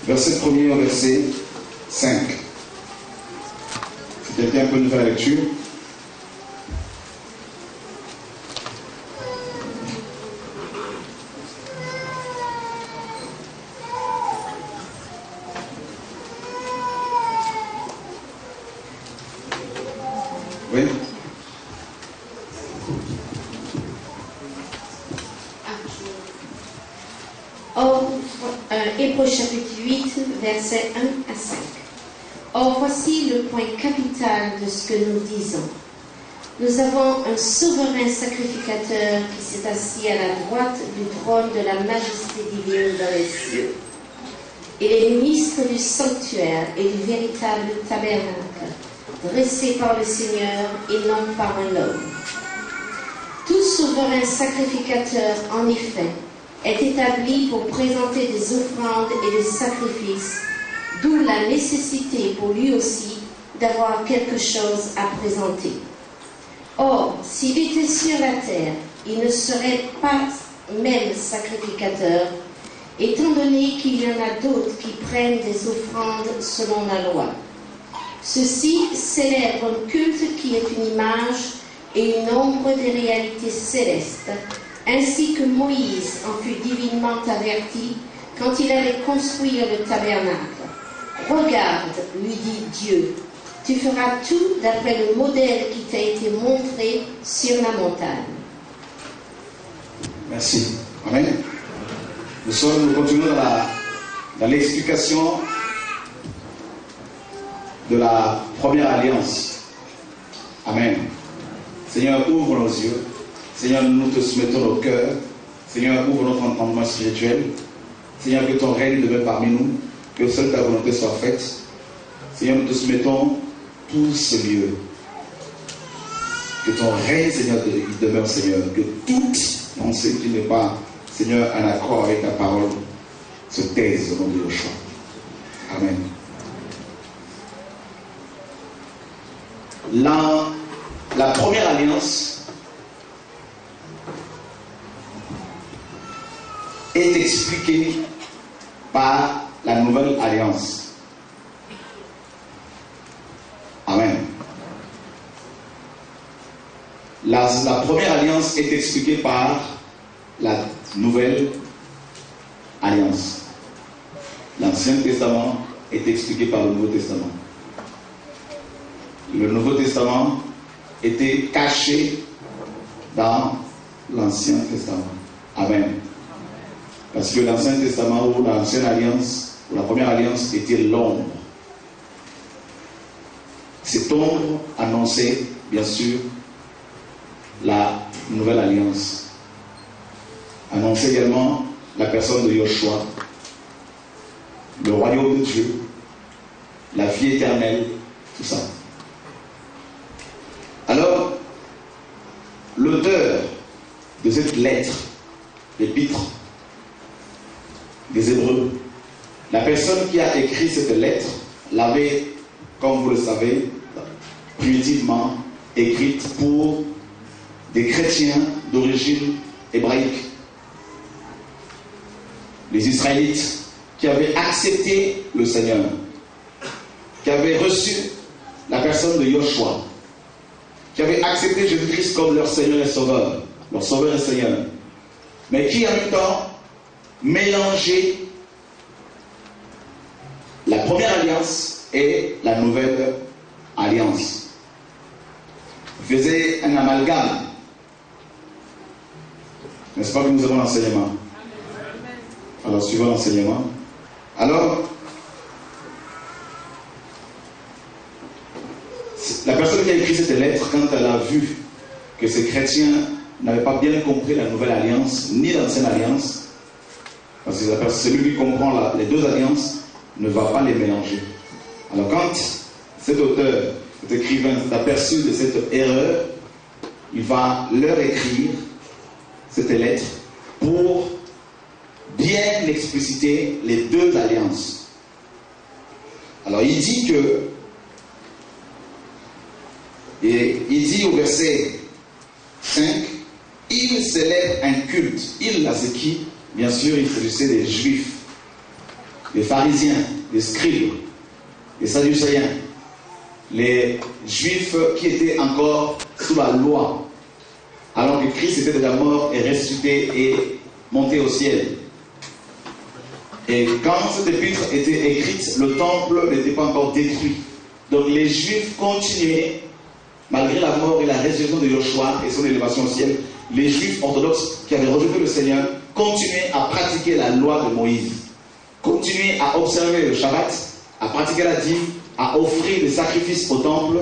verset 1er au verset 5. Si quelqu'un peut nous faire la lecture. Oui. Hébreux chapitre 8, versets 1 à 5. Or, voici le point capital de ce que nous disons. Nous avons un souverain sacrificateur qui s'est assis à la droite du trône de la majesté divine dans les cieux. Il est ministre du sanctuaire et du véritable tabernacle, dressé par le Seigneur et non par un homme. Tout souverain sacrificateur, en effet, est établi pour présenter des offrandes et des sacrifices, d'où la nécessité pour lui aussi d'avoir quelque chose à présenter. Or, s'il était sur la terre, il ne serait pas même sacrificateur, étant donné qu'il y en a d'autres qui prennent des offrandes selon la loi. Ceux-ci célèbrent un culte qui est une image et une ombre des réalités célestes, ainsi que Moïse en fut divinement averti quand il allait construire le tabernacle. « Regarde, lui dit Dieu, tu feras tout d'après le modèle qui t'a été montré sur la montagne. » Merci. Amen. Nous continuons dans l'explication de la première alliance. Amen. Seigneur, ouvre nos yeux. Seigneur, nous te soumettons nos cœurs. Seigneur, ouvre notre entendement spirituel. Seigneur, que ton règne demeure parmi nous. Que seule ta volonté soit faite. Seigneur, nous te soumettons tout ce lieu. Que ton règne, Seigneur, demeure, Seigneur. Que toute pensée qui n'est pas, Seigneur, en accord avec ta parole se taise au nom de Yeshua. Amen. La première alliance est expliquée par la nouvelle alliance. Amen. La première alliance est expliquée par la nouvelle alliance. L'Ancien Testament est expliqué par le Nouveau Testament. Le Nouveau Testament était caché dans l'Ancien Testament. Amen. Parce que l'Ancien Testament ou l'Ancienne Alliance, ou la première alliance, était l'ombre. Cette ombre annonçait, bien sûr, la nouvelle alliance. Annonçait également la personne de Yoshua, le royaume de Dieu, la vie éternelle, tout ça. Alors, l'auteur de cette lettre, l'épître des Hébreux, la personne qui a écrit cette lettre l'avait, comme vous le savez, primitivement écrite pour des chrétiens d'origine hébraïque. Les Israélites qui avaient accepté le Seigneur, qui avaient reçu la personne de Yoshua, qui avaient accepté Jésus-Christ comme leur Seigneur et Sauveur, leur Sauveur et Seigneur, mais qui en même temps mélangeaient la première alliance et la nouvelle alliance. Faisaient un amalgame. N'est-ce pas que nous avons l'enseignement? Alors, suivons l'enseignement. Alors, la personne qui a écrit cette lettre, quand elle a vu que ces chrétiens n'avaient pas bien compris la nouvelle alliance, ni l'ancienne alliance, parce que celui qui comprend les deux alliances ne va pas les mélanger. Alors quand cet auteur, cet écrivain s'est aperçu de cette erreur, il va leur écrire cette lettre pour bien expliciter les deux alliances. Alors il dit que, et il dit au verset 5, il célèbre un culte. Il, là, c'est qui? Bien sûr, il s'agissait des Juifs. les pharisiens, les scribes, les sadducéens, les juifs qui étaient encore sous la loi, alors que Christ était déjà mort et ressuscité et monté au ciel. Et quand cette épître était écrite, le temple n'était pas encore détruit. Donc les Juifs continuaient, malgré la mort et la résurrection de Joshua et son élévation au ciel, les Juifs orthodoxes qui avaient rejeté le Seigneur continuaient à pratiquer la loi de Moïse, continuaient à observer le Shabbat, à pratiquer la dîme, à offrir des sacrifices au temple.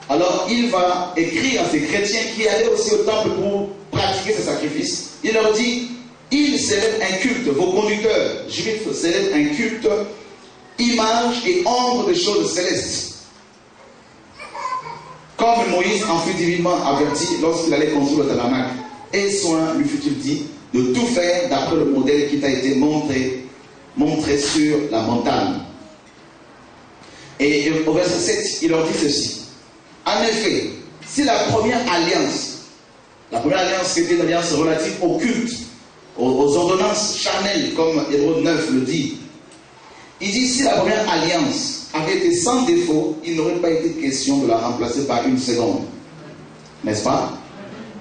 Alors il va écrire à ces chrétiens qui allaient aussi au temple pour pratiquer ces sacrifices. Il leur dit: ils célèbrent un culte, vos conducteurs juifs célèbrent un culte, image et ombre des choses célestes. Comme Moïse en fut divinement averti lorsqu'il allait construire le tabernacle, et soin lui fut-il dit de tout faire d'après le modèle qui t'a été montré sur la montagne. Et au verset 7, il leur dit ceci: en effet, si la première alliance c'était une alliance relative au culte, aux ordonnances charnelles, comme Hébreux 9 le dit, il dit: si la première alliance avait été sans défaut, il n'aurait pas été question de la remplacer par une seconde. N'est-ce pas?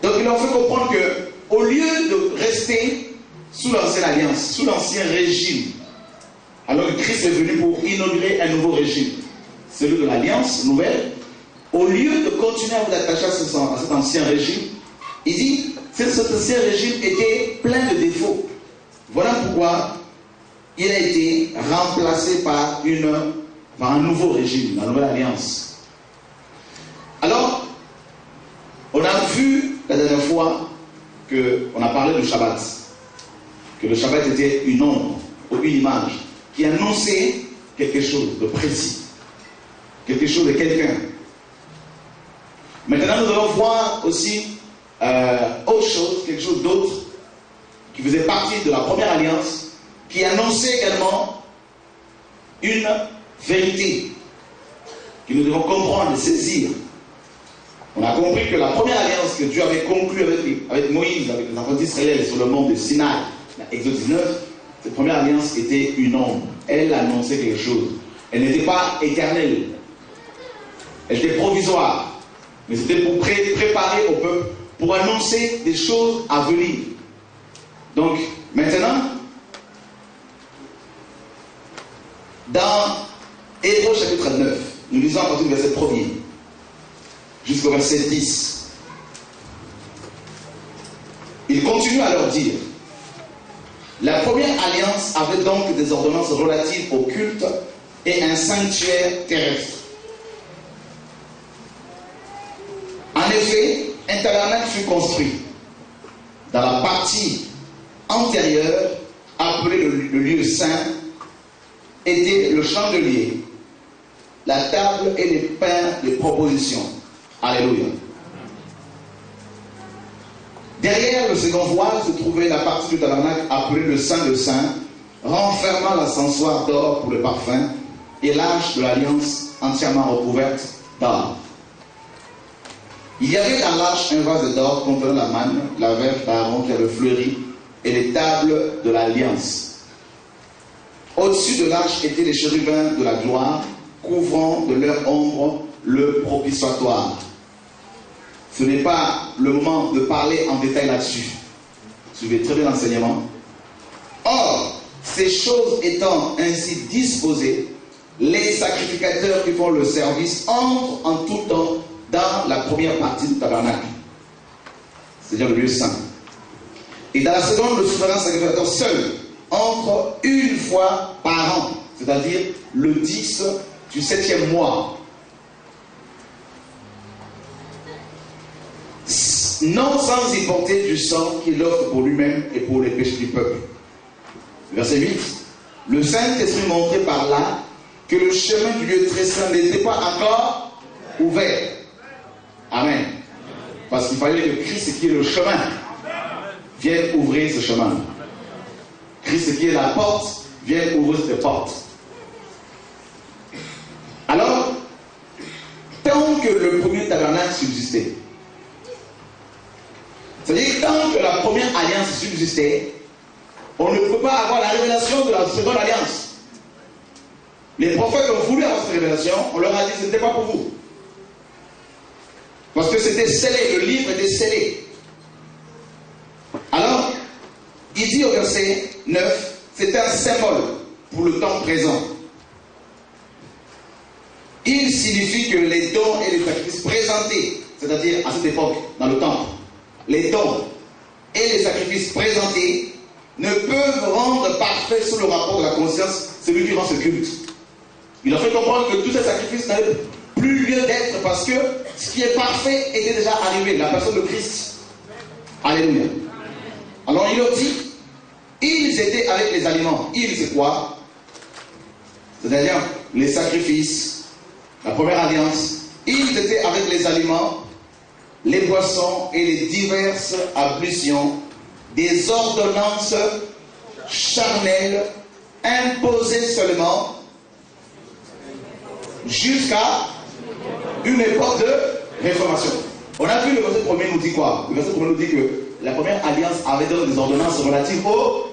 Donc il leur fait comprendre que, au lieu de rester sous l'ancienne alliance, sous l'ancien régime, alors que Christ est venu pour inaugurer un nouveau régime, celui de l'alliance nouvelle, au lieu de continuer à vous attacher à cet ancien régime, il dit: cet ancien régime était plein de défauts. Voilà pourquoi il a été remplacé par un nouveau régime, la nouvelle alliance. Alors, on a vu la dernière fois qu'on a parlé du Shabbat, que le Shabbat était une ombre ou une image qui annonçait quelque chose de précis, quelque chose de quelqu'un. Maintenant, nous allons voir aussi autre chose, quelque chose d'autre qui faisait partie de la première alliance, qui annonçait également une vérité que nous devons comprendre et saisir. On a compris que la première alliance que Dieu avait conclue avec Moïse, avec les enfants d'Israël sur le mont de Sinaï, Exode 19, cette première alliance était une ombre. Elle annonçait quelque chose. Elle n'était pas éternelle. Elle était provisoire. Mais c'était pour préparer au peuple, pour annoncer des choses à venir. Donc, maintenant, dans Hébreux chapitre 9, nous lisons à partir du verset 1er jusqu'au verset 10. Il continue à leur dire: la première alliance avait donc des ordonnances relatives au culte et un sanctuaire terrestre. En effet, un tabernacle fut construit dans la partie antérieure, appelée le lieu saint, était le chandelier, la table et les pains de proposition. Alléluia. Derrière le second voile se trouvait la partie du tabernacle appelée le Saint de Saints, renfermant l'ascensoir d'or pour le parfum et l'arche de l'alliance entièrement recouverte d'or. Il y avait dans l'arche un vase d'or contenant la manne, la verge d'Aaron qui avait fleuri, et les tables de l'alliance. Au-dessus de l'arche étaient les chérubins de la gloire, couvrant de leur ombre le propitiatoire. Ce n'est pas le moment de parler en détail là-dessus. Suivez très bien l'enseignement. Or, ces choses étant ainsi disposées, les sacrificateurs qui font le service entrent en tout temps dans la première partie du tabernacle, c'est-à-dire le lieu saint. Et dans la seconde, le souverain sacrificateur seul entre une fois par an, c'est-à-dire le 10 du 7e mois. Non sans y porter du sang qu'il offre pour lui-même et pour les péchés du peuple. Verset 8. Le Saint-Esprit montrait par là que le chemin du lieu très saint n'était pas encore ouvert. Amen. Parce qu'il fallait que Christ qui est le chemin vienne ouvrir ce chemin. Christ qui est la porte vienne ouvrir cette porte. Alors, tant que le premier tabernacle subsistait, c'est-à-dire que tant que la première alliance subsistait, on ne peut pas avoir la révélation de la seconde alliance. Les prophètes ont voulu avoir cette révélation, on leur a dit ce n'était pas pour vous. Parce que c'était scellé, le livre était scellé. Alors, il dit au verset 9, c'est un symbole pour le temps présent. Il signifie que les dons et les sacrifices présentés, c'est-à-dire à cette époque, dans le temple, les dons et les sacrifices présentés ne peuvent rendre parfait sous le rapport de la conscience celui qui rend ce culte. Il a fait comprendre que tous ces sacrifices n'avaient plus lieu d'être parce que ce qui est parfait était déjà arrivé, la personne de Christ. Alléluia. Alors il leur dit, ils étaient avec les aliments. Ils, c'est quoi? C'est-à-dire les sacrifices, la première alliance. Ils étaient avec les aliments, les boissons et les diverses ablutions, des ordonnances charnelles imposées seulement jusqu'à une époque de réformation. On a vu le verset premier nous dit quoi? Le verset premier nous dit que la première alliance avait donné des ordonnances relatives au...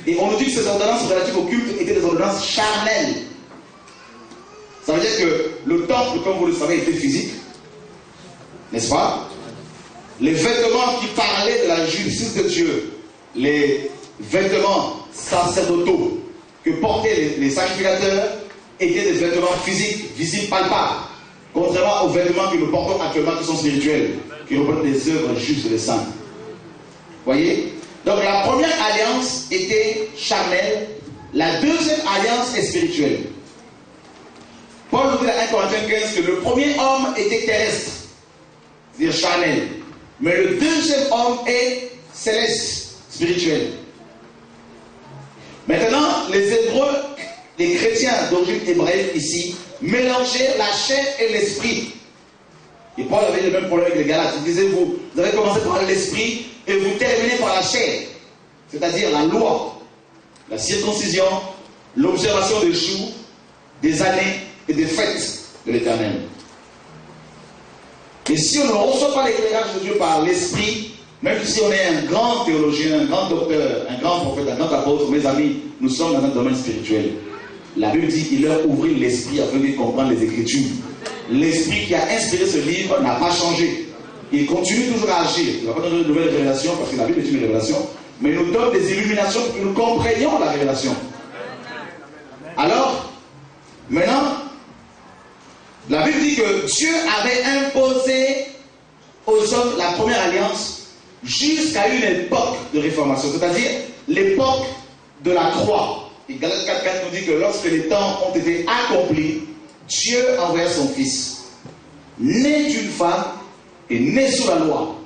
Et on nous dit que ces ordonnances relatives au culte étaient des ordonnances charnelles. Ça veut dire que le temple, comme vous le savez, était physique. N'est-ce pas? Les vêtements qui parlaient de la justice de Dieu, les vêtements sacerdotaux que portaient les sacrificateurs étaient des vêtements physiques, visibles, palpables. Contrairement aux vêtements que nous portons actuellement qui sont spirituels, qui représentent les œuvres justes des saints. Voyez? Donc la première alliance était charnelle, la deuxième alliance est spirituelle. Paul nous dit dans 1 Corinthiens 15 que le premier homme était terrestre, c'est-à-dire charnel, mais le deuxième homme est céleste, spirituel. Maintenant, les Hébreux, les chrétiens d'origine hébraïque ici, mélangeaient la chair et l'esprit. Et Paul avait le même problème avec les Galates. Il disait, vous avez commencé par l'esprit et vous terminez par la chair. C'est-à-dire la loi, la circoncision, l'observation des jours, des années et des fêtes de l'Éternel. Et si on ne reçoit pas l'éclairage de Dieu par l'esprit, même si on est un grand théologien, un grand docteur, un grand prophète, un grand apôtre, mes amis, nous sommes dans un domaine spirituel. La Bible dit qu'il leur ouvrit l'esprit afin de comprendre les Écritures. L'esprit qui a inspiré ce livre n'a pas changé. Il continue toujours à agir. Il ne va pas donner de nouvelles révélations parce que la Bible est une révélation, mais il nous donne des illuminations pour que nous comprenions la révélation. Alors, maintenant, la Bible dit que Dieu avait imposé aux hommes la première alliance jusqu'à une époque de réformation, c'est-à-dire l'époque de la croix. Et Galates 4.4 nous dit que lorsque les temps ont été accomplis, Dieu envoya son Fils, né d'une femme et né sous la loi,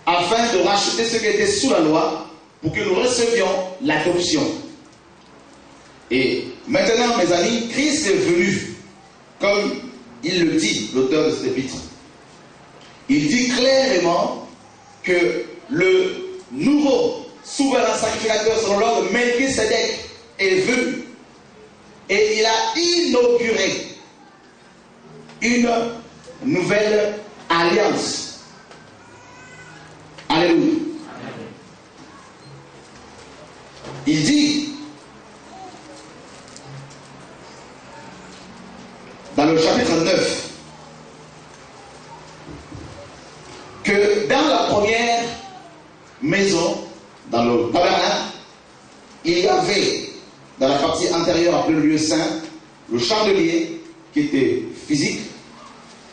afin de racheter ceux qui étaient sous la loi pour que nous recevions l'adoption. Et maintenant, mes amis, Christ est venu, comme il le dit, l'auteur de cet épître. Il dit clairement que le nouveau souverain sacrificateur selon l'ordre de Melchisédek est venu et il a inauguré une nouvelle alliance. Alléluia. Il dit dans le chapitre 9 que dans la première maison, dans le tabernacle, il y avait dans la partie antérieure appelée le lieu saint, le chandelier qui était physique.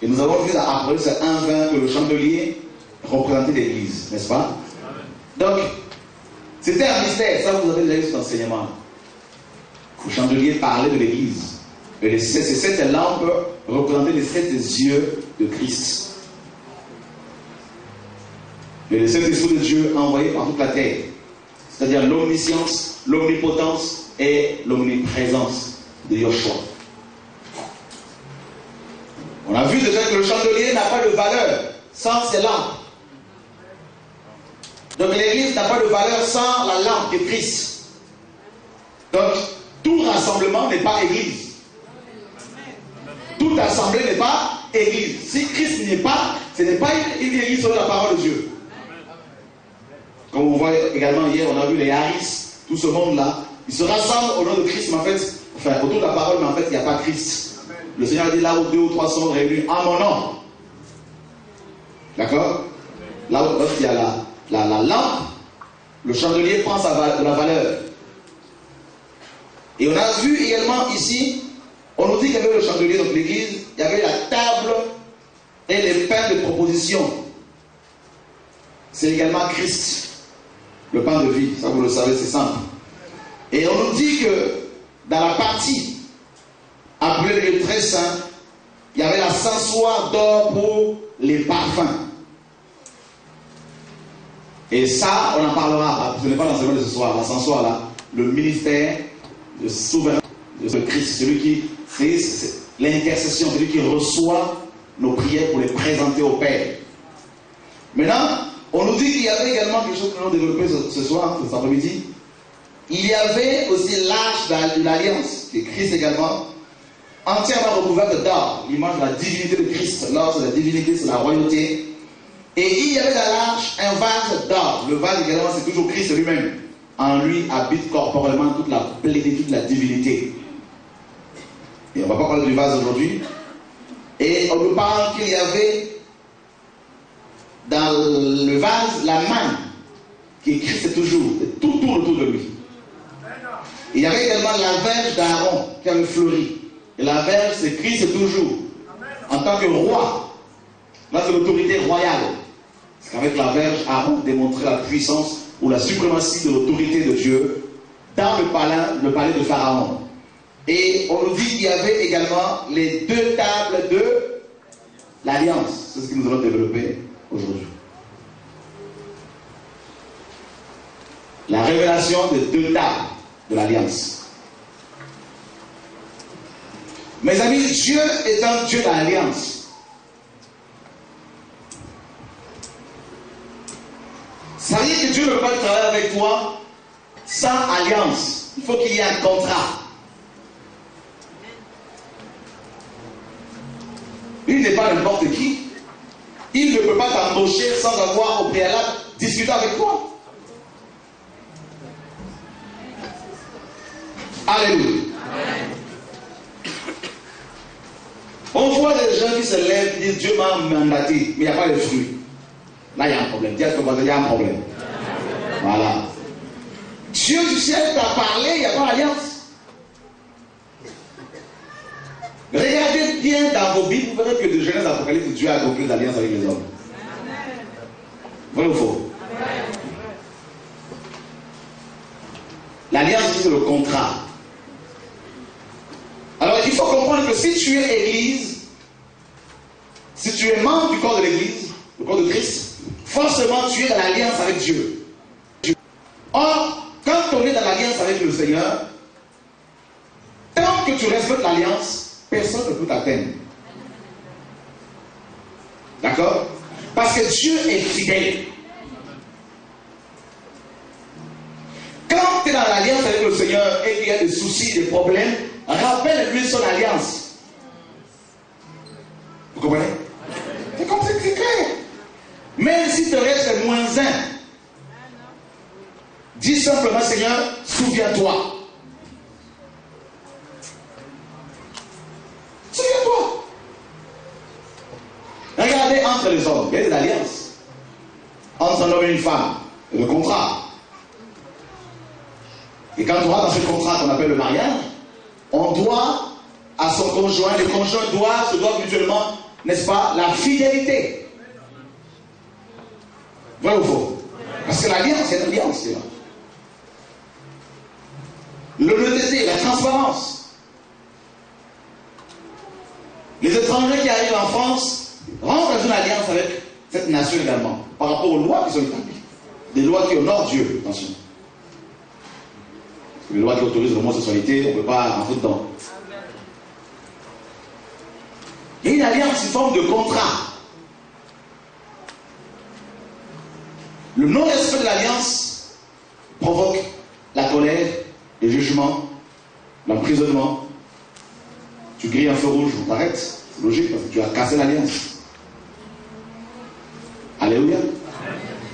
Et nous avons vu après c'est 1:20 que le chandelier représentait l'église, n'est-ce pas? Donc, c'était un mystère, ça vous avez déjà eu cet enseignement. Le chandelier parlait de l'église. Et ces 7 lampes représentaient les 7 yeux de Christ. Et le Saint-Esprit de Dieu envoyé par toute la terre. C'est-à-dire l'omniscience, l'omnipotence et l'omniprésence de Yoshua. On a vu déjà que le chandelier n'a pas de valeur sans ses lampes. Donc l'église n'a pas de valeur sans la lampe de Christ. Donc tout rassemblement n'est pas église. Toute assemblée n'est pas église. Si Christ n'est pas, ce n'est pas une église sur la parole de Dieu. Comme on voit également hier, on a vu les Harris, tout ce monde-là, ils se rassemblent au nom de Christ, mais en fait, enfin autour de la parole, mais en fait, il n'y a pas Christ. Le Seigneur dit là où 2 ou 3 sont réunis en mon nom. D'accord? Là où il y a la lampe, le chandelier prend de la valeur. Et on a vu également ici, on nous dit qu'il y avait le chandelier, donc l'église, il y avait la table et les pains de proposition. C'est également Christ, le pain de vie. Ça, vous le savez, c'est simple. Et on nous dit que dans la partie appelée le très saint, il y avait la sensoire d'or pour les parfums. Et ça, on en parlera. Ce n'est pas l'enseignement de ce soir. La sensoire, là, le ministère de souverain de Christ, celui qui, c'est l'intercession, celui qui reçoit nos prières pour les présenter au Père. Maintenant, on nous dit qu'il y avait également quelque chose que nous avons développé ce soir, cet après-midi. Il y avait aussi l'arche de l'Alliance, qui est Christ également, entièrement recouverte d'or, l'image de la divinité de Christ. L'or, c'est la divinité, c'est la royauté. Et il y avait dans l'arche un vase d'or. Le vase également, c'est toujours Christ lui-même. En lui habite corporellement toute la plénitude de la divinité. Et on ne va pas parler du vase aujourd'hui. Et on nous parle qu'il y avait dans le vase la main qui est Christ toujours, tout tourne autour de lui. Il y avait également la verge d'Aaron qui avait fleuri. Et la verge, c'est Christ toujours. En tant que roi. Là, c'est l'autorité royale. Parce qu'avec la verge, Aaron démontrait la puissance ou la suprématie de l'autorité de Dieu dans le palais de Pharaon. Et on nous dit qu'il y avait également les 2 tables de l'Alliance. C'est ce que nous allons développer aujourd'hui. La révélation des 2 tables de l'Alliance. Mes amis, Dieu est un Dieu d'alliance. Ça veut dire que Dieu ne peut pas travailler avec toi sans alliance. Il faut qu'il y ait un contrat. Il n'est pas n'importe qui. Il ne peut pas t'embaucher sans avoir au préalable discuté avec toi. Alléluia. On voit des gens qui se lèvent et disent Dieu m'a mandaté, mais il n'y a pas de fruits. Là, il y a un problème. Dis à ton voisin, il y a un problème. Voilà. Dieu du ciel t'a parlé, il n'y a pas d'alliance. Regardez bien dans vos Bibles, vous verrez que de Genèse à Apocalypse, Dieu a conclu l'alliance avec les hommes. Vrai ou faux? L'alliance, c'est le contrat. Alors, il faut comprendre que si tu es Église, si tu es membre du corps de l'Église, le corps de Christ, forcément tu es dans l'alliance avec Dieu. Or, quand on est dans l'alliance avec le Seigneur, tant que tu respectes l'alliance, personne ne peut t'atteindre. D'accord? Parce que Dieu est fidèle. Quand tu es dans l'alliance avec le Seigneur et qu'il y a des soucis, des problèmes, rappelle-lui son alliance. Vous comprenez? C'est comme ça que c'est clair. Même si te reste moins 1, dis simplement, Seigneur, souviens-toi. Souviens-toi. Regardez entre les hommes, il y a des alliances. Entre un homme et une femme, le contrat. Et quand on va dans ce contrat qu'on appelle le mariage, on doit à son conjoint, le conjoint se doit mutuellement, n'est-ce pas, la fidélité. Vrai ou faux? Parce que l'alliance, c'est une alliance. L'honnêteté, la transparence. Les étrangers qui arrivent en France rentrent dans une alliance avec cette nation également, par rapport aux lois qui sont établies. Des lois qui honorent Dieu, attention. Les lois qui autorisent l'homosexualité, on ne peut pas rentrer dedans. Il y a une alliance, une forme de contrat. Le non-respect de l'alliance provoque la colère, le jugement, l'emprisonnement. Tu grilles un feu rouge, on t'arrête. C'est logique parce que tu as cassé l'alliance. Alléluia.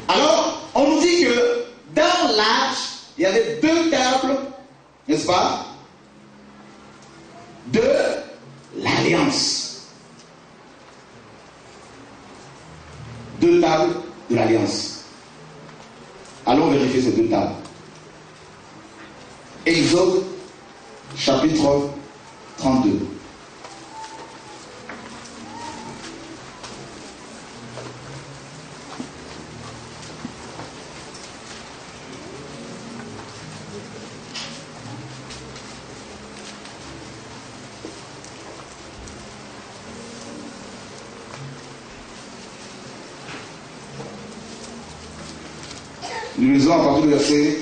Alors, on nous dit que dans l'arche, il y avait 2 tables, n'est-ce pas? de l'alliance. 2 tables de l'alliance. Allons vérifier ces 2 tables. Exode, chapitre 32. Nous lisons à partir du verset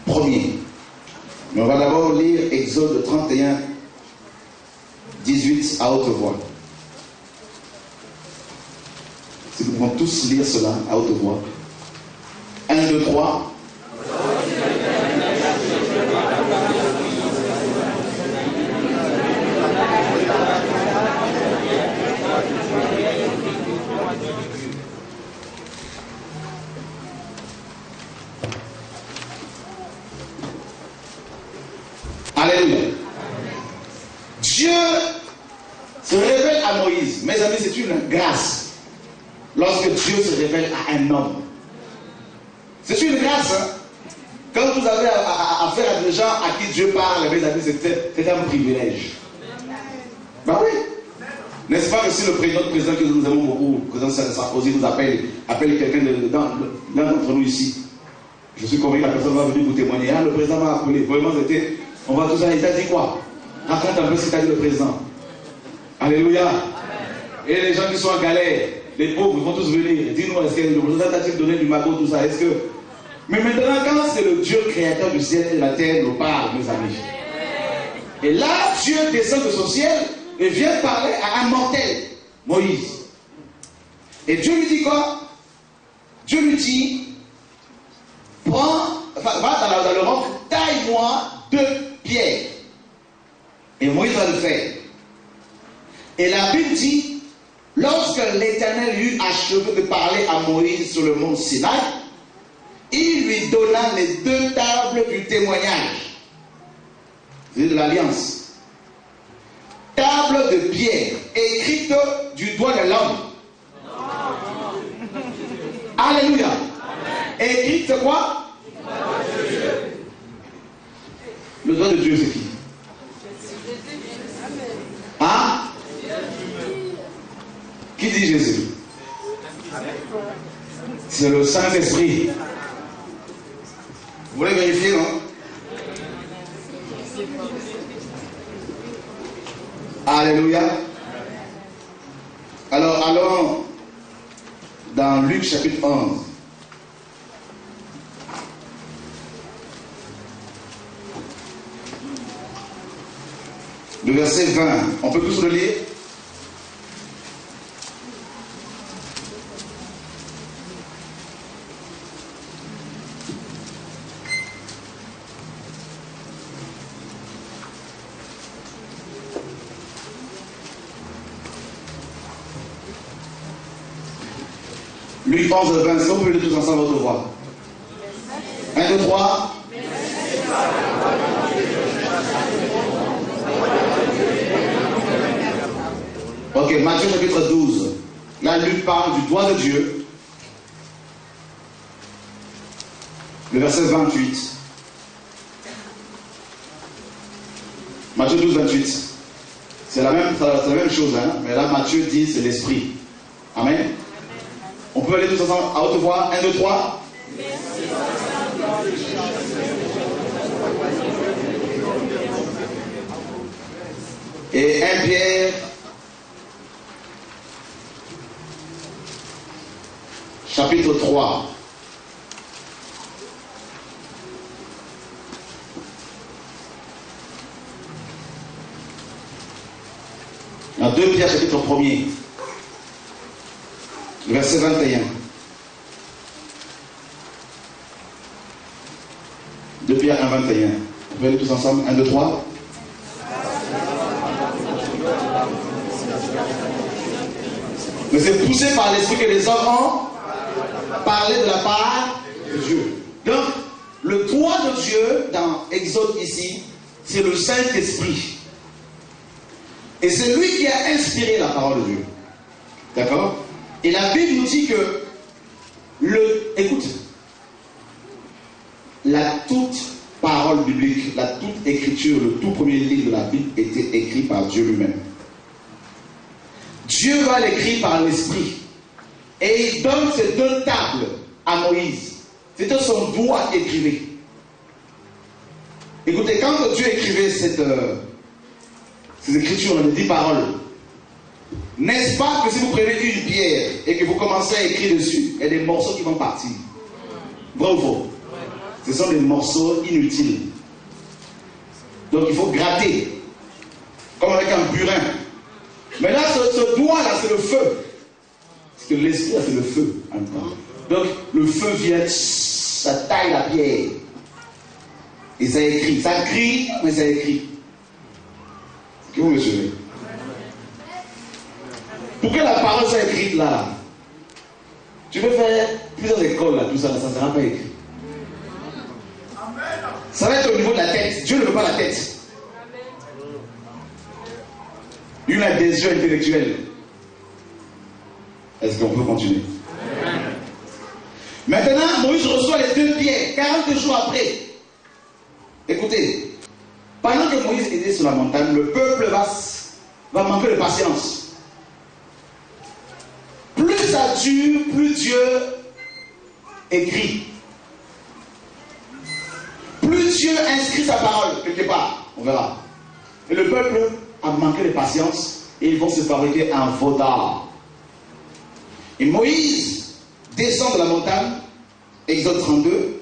1er. Mais on va d'abord lire Exode 31, 18 à haute voix. Si nous pouvons tous lire cela à haute voix. 1, 2, 3. Alléluia. Dieu se révèle à Moïse. Mes amis, c'est une grâce lorsque Dieu se révèle à un homme. C'est une grâce. Hein? Quand vous avez affaire à des gens à qui Dieu parle, mes amis, c'est un privilège. Ben oui. N'est-ce pas que si notre président que nous aimons beaucoup, le président Sarkozy, nous appelle quelqu'un l'un d'entre nous ici, je suis convaincu que la personne va venir vous témoigner. Ah, le président m'a appelé. Vraiment, on va tous aller. Il t'a dit quoi? Raconte un peu ce qu'a dit le président. Alléluia. Amen. Et les gens qui sont en galère, les pauvres, ils vont tous venir. Dis-nous, est-ce que le président t'a-t-il donné du magot, tout ça? Est-ce que... Mais maintenant, quand c'est le Dieu créateur du ciel et de la terre nous parle, mes amis. Et là, Dieu descend de son ciel et vient parler à un mortel, Moïse. Et Dieu lui dit quoi? Dieu lui dit, va dans le roc, taille-moi 2 pierres. Et Moïse va le faire. Et la Bible dit, lorsque l'Éternel eut achevé de parler à Moïse sur le mont Sinaï, il lui donna les 2 tables du témoignage. C'est de l'alliance. Table de pierre, écrite du doigt de l'homme. Alléluia. Écrite quoi? Le doigt de Dieu, c'est qui? Hein? Qui dit Jésus? C'est le Saint-Esprit. Vous voulez vérifier, non? Alléluia. Alors, allons dans Luc chapitre 11. Le verset 20. On peut tous le lire? Luc 11, 20, si on peut le lire tous ensemble à votre voix. 1, 2, 3. Ok, Matthieu chapitre 12. Là, Luc parle du doigt de Dieu. Le verset 28. Matthieu 12, 28. C'est la même chose, hein? Mais là, Matthieu dit c'est l'esprit. Amen. On peut aller tous ensemble à haute voix. 1, 2, 3. Et 1 Pierre chapitre 3. Dans 2 Pierre chapitre 1er. Verset 21. 2 Pierre 1, 21. On peut aller tous ensemble. 1, 2, 3. Mais c'est poussé par l'esprit que les hommes ont parlé de la part de Dieu. Donc, Exode ici, c'est le Saint-Esprit. Et c'est lui qui a inspiré la parole de Dieu. D'accord? Et la Bible nous dit que écoute, la toute parole biblique, la toute écriture, le tout premier livre de la Bible était écrit par Dieu lui-même. Dieu va l'écrire par l'Esprit. Et il donne ces 2 tables à Moïse. C'était son doigt écrivé. Écoutez, quand Dieu écrivait ces écritures, les 10 paroles, n'est-ce pas que si vous prenez une pierre et que vous commencez à écrire dessus, il y a des morceaux qui vont partir? Vrai ou faux? Ce sont des morceaux inutiles. Donc il faut gratter, comme avec un burin. Mais là, ce doigt-là, c'est le feu. Parce que l'esprit, c'est le feu. Donc le feu vient, ça taille la pierre. Et ça écrit. Ça crie, mais ça écrit. Est-ce que vous me suivez? Pour que la parole soit écrite là, tu peux faire plusieurs écoles là, tout ça, ça ne sera pas écrit. Ça va être au niveau de la tête. Dieu ne veut pas la tête. Une adhésion intellectuelle. Est-ce qu'on peut continuer? Maintenant, Moïse reçoit les 2 pierres 40 jours après. Écoutez, pendant que Moïse était sur la montagne, le peuple va manquer de patience. Plus ça dure, plus Dieu écrit. Plus Dieu inscrit sa parole quelque part, on verra. Et le peuple a manqué de patience et ils vont se fabriquer un veau d'or. Et Moïse descend de la montagne, Exode 32.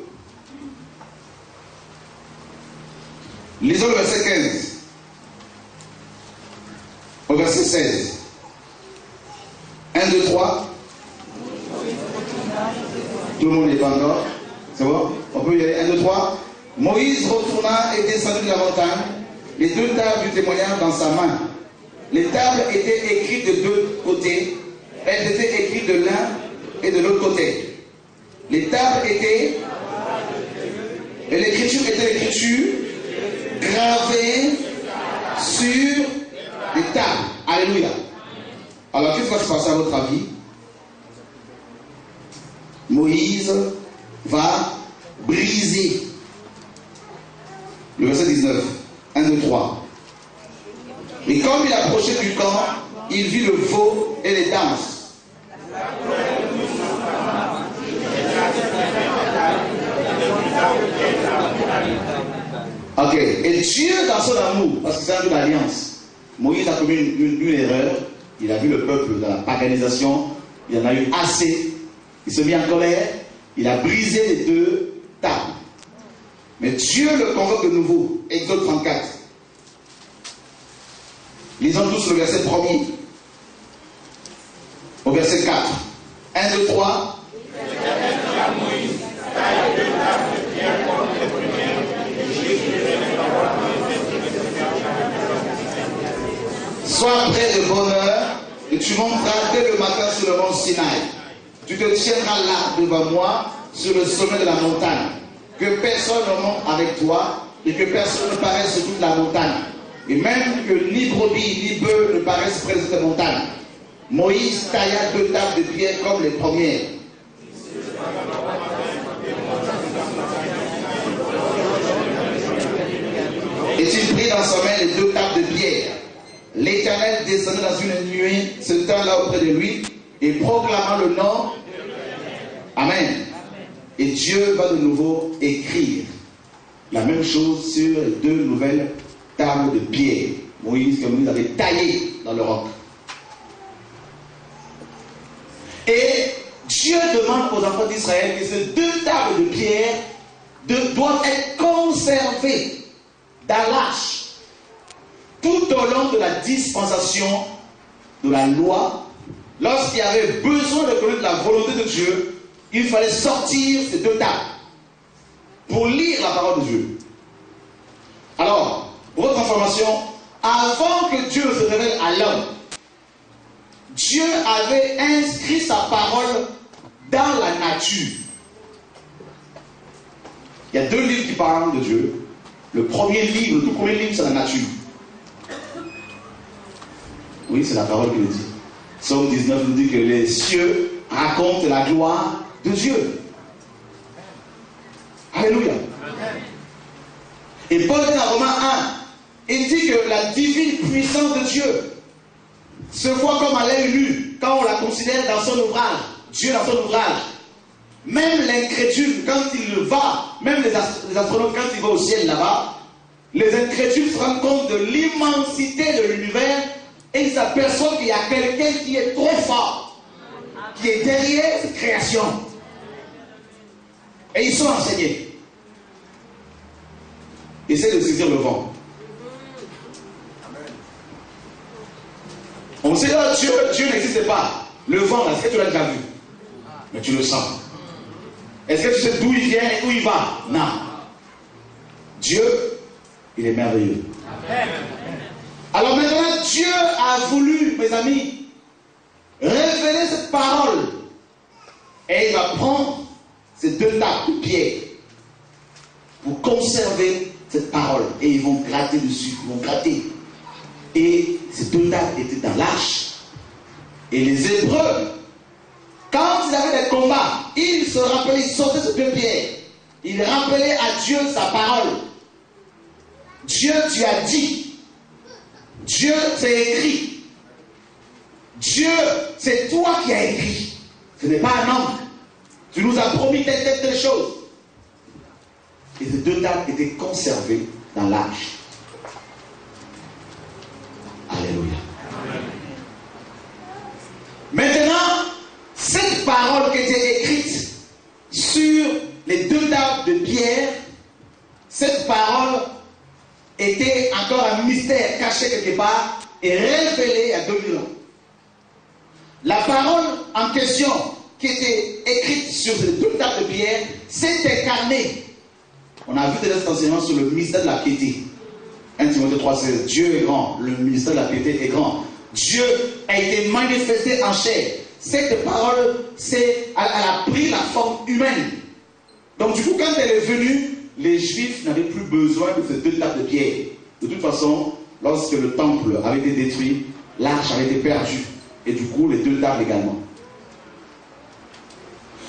Lisons le verset 15 au verset 16. 1, 2, 3. Tout le monde n'est pas encore. C'est bon? On peut y aller. 1, 2, 3. Moïse retourna et descendit de la montagne, les 2 tables du témoignage dans sa main. Les tables étaient écrites de 2 côtés. Elles étaient écrites de l'un et de l'autre côté. Les tables étaient... Et l'écriture était l'écriture gravée sur les tables. Alléluia. Alors, qu'est-ce qui va se passer à votre avis? Moïse va briser. Le verset 19. 1, 2, 3. Et comme il approchait du camp, il vit le veau et les danses. Ok. Et Dieu, dans son amour, parce que c'est un peu d'alliance, Moïse a commis une erreur. Il a vu le peuple dans la paganisation. Il en a eu assez. Il s'est mis en colère. Il a brisé les 2 tables. Mais Dieu le convoque de nouveau. Exode 34. Lisons tous le verset 1er. Au verset 4. 1, 2, 3. Sois prêt de bonne heure et tu monteras dès le matin sur le mont Sinaï. Tu te tiendras là devant moi sur le sommet de la montagne. Que personne ne monte avec toi et que personne ne paraisse sur toute la montagne. Et même que ni brebis ni bœufs ne paraissent près de cette montagne. Moïse tailla 2 tables de pierre comme les premières. Et il prit dans sa main les 2 tables de pierre. L'Éternel descendait dans une nuée, se tint là auprès de lui et proclama le nom. Amen. Et Dieu va de nouveau écrire la même chose sur les 2 nouvelles tables de pierre. Moïse, que Moïse avait taillé dans le roc. Et Dieu demande aux enfants d'Israël que ces 2 tables de pierre doivent être conservées dans l'arche tout au long de la dispensation de la loi. Lorsqu'il y avait besoin de connaître la volonté de Dieu, il fallait sortir ces 2 tables pour lire la parole de Dieu. Alors, pour votre information, avant que Dieu se révèle à l'homme, Dieu avait inscrit sa parole dans la nature. Il y a 2 livres qui parlent de Dieu. Le premier livre, le tout premier livre, c'est la nature. Oui, c'est la parole qui le dit. Psaume 19 nous dit que les cieux racontent la gloire de Dieu. Alléluia. Et Paul dit dans Romains 1, il dit que la divine puissance de Dieu se voit comme à l'œil nu quand on la considère dans son ouvrage. Dieu dans son ouvrage. Même l'incrédule, quand il va, même les astronautes, quand ils vont au ciel là-bas, les incrédules se rendent compte de l'immensité de l'univers et ils s'aperçoivent qu'il y a quelqu'un qui est trop fort, qui est derrière cette création. Et ils sont enseignés. Essaye de saisir le vent. On sait que Dieu n'existe pas. Le vent, là, est-ce que tu l'as déjà vu? Mais tu le sens. Est-ce que tu sais d'où il vient et où il va? Non. Dieu, il est merveilleux. Amen. Alors maintenant, Dieu a voulu, mes amis, révéler cette parole. Et il va prendre ces deux tables de pierre pour conserver cette parole. Et ils vont gratter dessus, ils vont gratter. Et ces deux tables étaient dans l'arche. Et les Hébreux, quand ils avaient des combats, ils se rappelaient, ils sortaient ces deux pierres. Ils rappelaient à Dieu sa parole. Dieu, tu as dit. Dieu, c'est écrit. Dieu, c'est toi qui as écrit. Ce n'est pas un homme. Tu nous as promis telle chose. Et ces deux tables étaient conservées dans l'arche. Alléluia. Maintenant, cette parole qui était écrite sur les deux tables de pierre, cette parole était encore un mystère caché quelque part et révélé il y a 2000 ans. La parole en question qui était écrite sur ces deux tables de pierre s'est incarnée. On a vu déjà cet enseignement sur le mystère de la piété. 1 Timothée 3,16. Dieu est grand, le mystère de la piété est grand. Dieu a été manifesté en chair. Cette parole, elle a pris la forme humaine. Donc du coup, quand elle est venue, les Juifs n'avaient plus besoin de ces deux tables de pierre. De toute façon, lorsque le temple avait été détruit, l'arche avait été perdue. Et du coup, les deux tables également.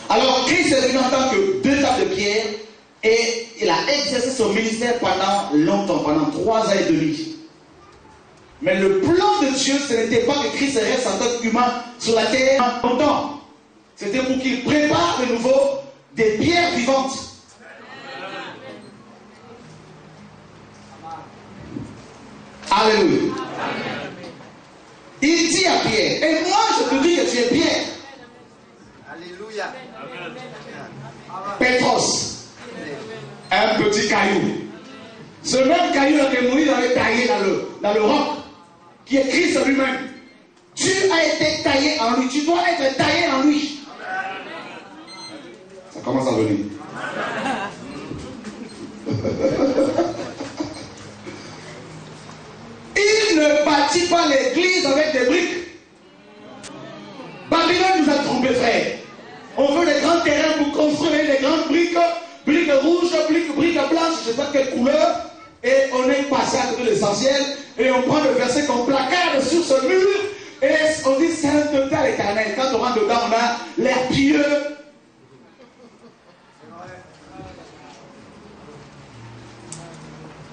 Alors, Christ est venu en tant que deux tables de pierre et il a exercé son ministère pendant longtemps, pendant 3 ans et demi. Mais le plan de Dieu, ce n'était pas que Christ reste en tant qu'humain sur la terre longtemps. C'était pour qu'il prépare de nouveau des pierres vivantes. Alléluia. Il dit à Pierre, et moi je te dis que tu es Pierre. Alléluia. Pétros, un petit caillou. Ce même caillou que Moïse avait taillé dans le roc, qui est Christ lui-même. Tu as été taillé en lui, tu dois être taillé en lui. Ça commence à venir. Il ne bâtit pas l'église avec des briques. Babylone nous a trompés, frère. On veut des grands terrains pour construire des grandes briques, briques rouges, briques blanches, je ne sais pas quelle couleur, et on est passé à côté de l'essentiel, et on prend le verset qu'on placarde sur ce mur, et on dit sainteté à l'éternel. Quand on rentre dedans, on a l'air pieux.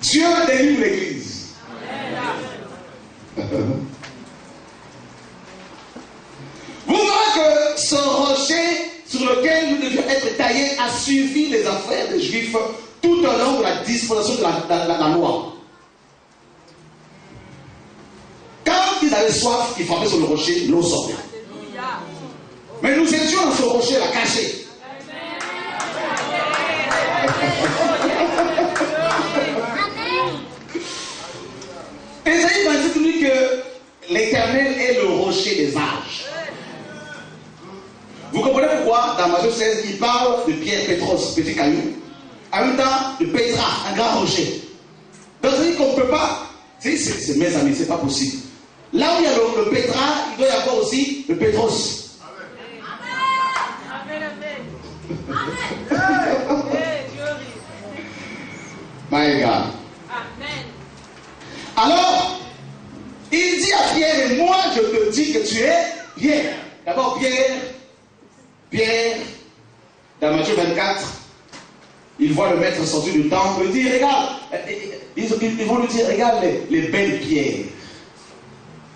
Dieu délivre l'église. Vous verrez que ce rocher sur lequel nous devions être taillés a suivi les affaires des Juifs tout au long de la dispensation de la loi. Quand ils avaient soif, ils frappaient sur le rocher, l'eau sortait. Mais nous étions dans ce rocher là, cachés. Ésaïe 28 dit que l'Éternel est le rocher des âges. Vous comprenez pourquoi dans Matthieu 16 il parle de Pierre, Pétros, petit caillou, en même temps de Pétra, un grand rocher. Donc ça dit qu'on ne peut pas, c'est mes amis, c'est pas possible. Là où il y a le Pétra, il doit y avoir aussi le Pétros. Amen. My God. tu es Pierre. D'abord, Pierre, dans Matthieu 24, il voit le maître sortir du temple, il dit, regarde, ils vont lui dire, regarde les belles pierres.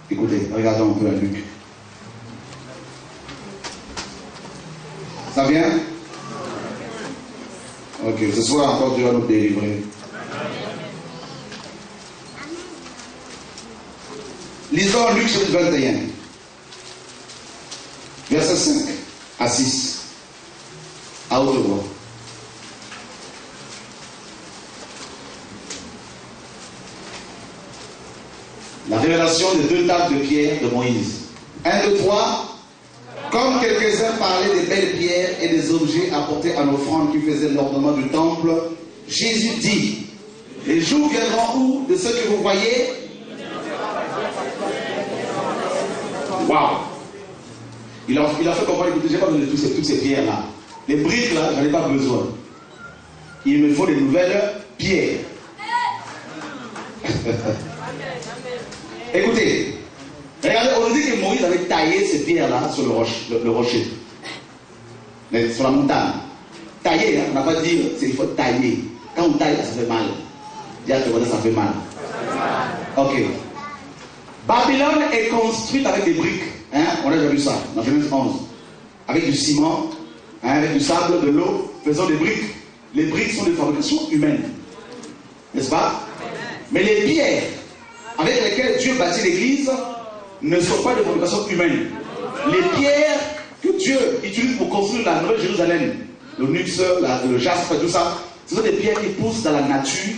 Écoutez, regardons un peu à Luc. Ça vient? Ok, ce soir encore Dieu va nous délivrer. Lisons Luc chapitre 21, verset 5 à 6, à haute voix. La révélation des deux tables de pierre de Moïse. 1, 2, 3. Comme quelques-uns parlaient des belles pierres et des objets apportés en offrande qui faisaient l'ornement du temple, Jésus dit, les jours viendront où de ceux que vous voyez? Waouh! Il a fait comprendre, écoutez, je n'ai pas besoin de toutes ces pierres-là. Les briques, là, j'en ai pas besoin. Il me faut des nouvelles pierres. Écoutez, regardez, on dit que Moïse avait taillé ces pierres-là sur le rocher. Mais sur la montagne. Tailler, hein, on n'a pas dit il faut tailler. Quand on taille, ça fait mal. Dis à te ça fait mal. Ok. Babylone est construite avec des briques. Hein? On a déjà vu ça dans Genèse 11. Avec du ciment, hein, avec du sable, de l'eau, faisant des briques. Les briques sont des fabrications humaines. N'est-ce pas? Mais les pierres avec lesquelles Dieu bâtit l'église ne sont pas de fabrication humaine. Les pierres que Dieu utilise pour construire la Nouvelle Jérusalem, le nux, le jaspe, tout ça, ce sont des pierres qui poussent dans la nature,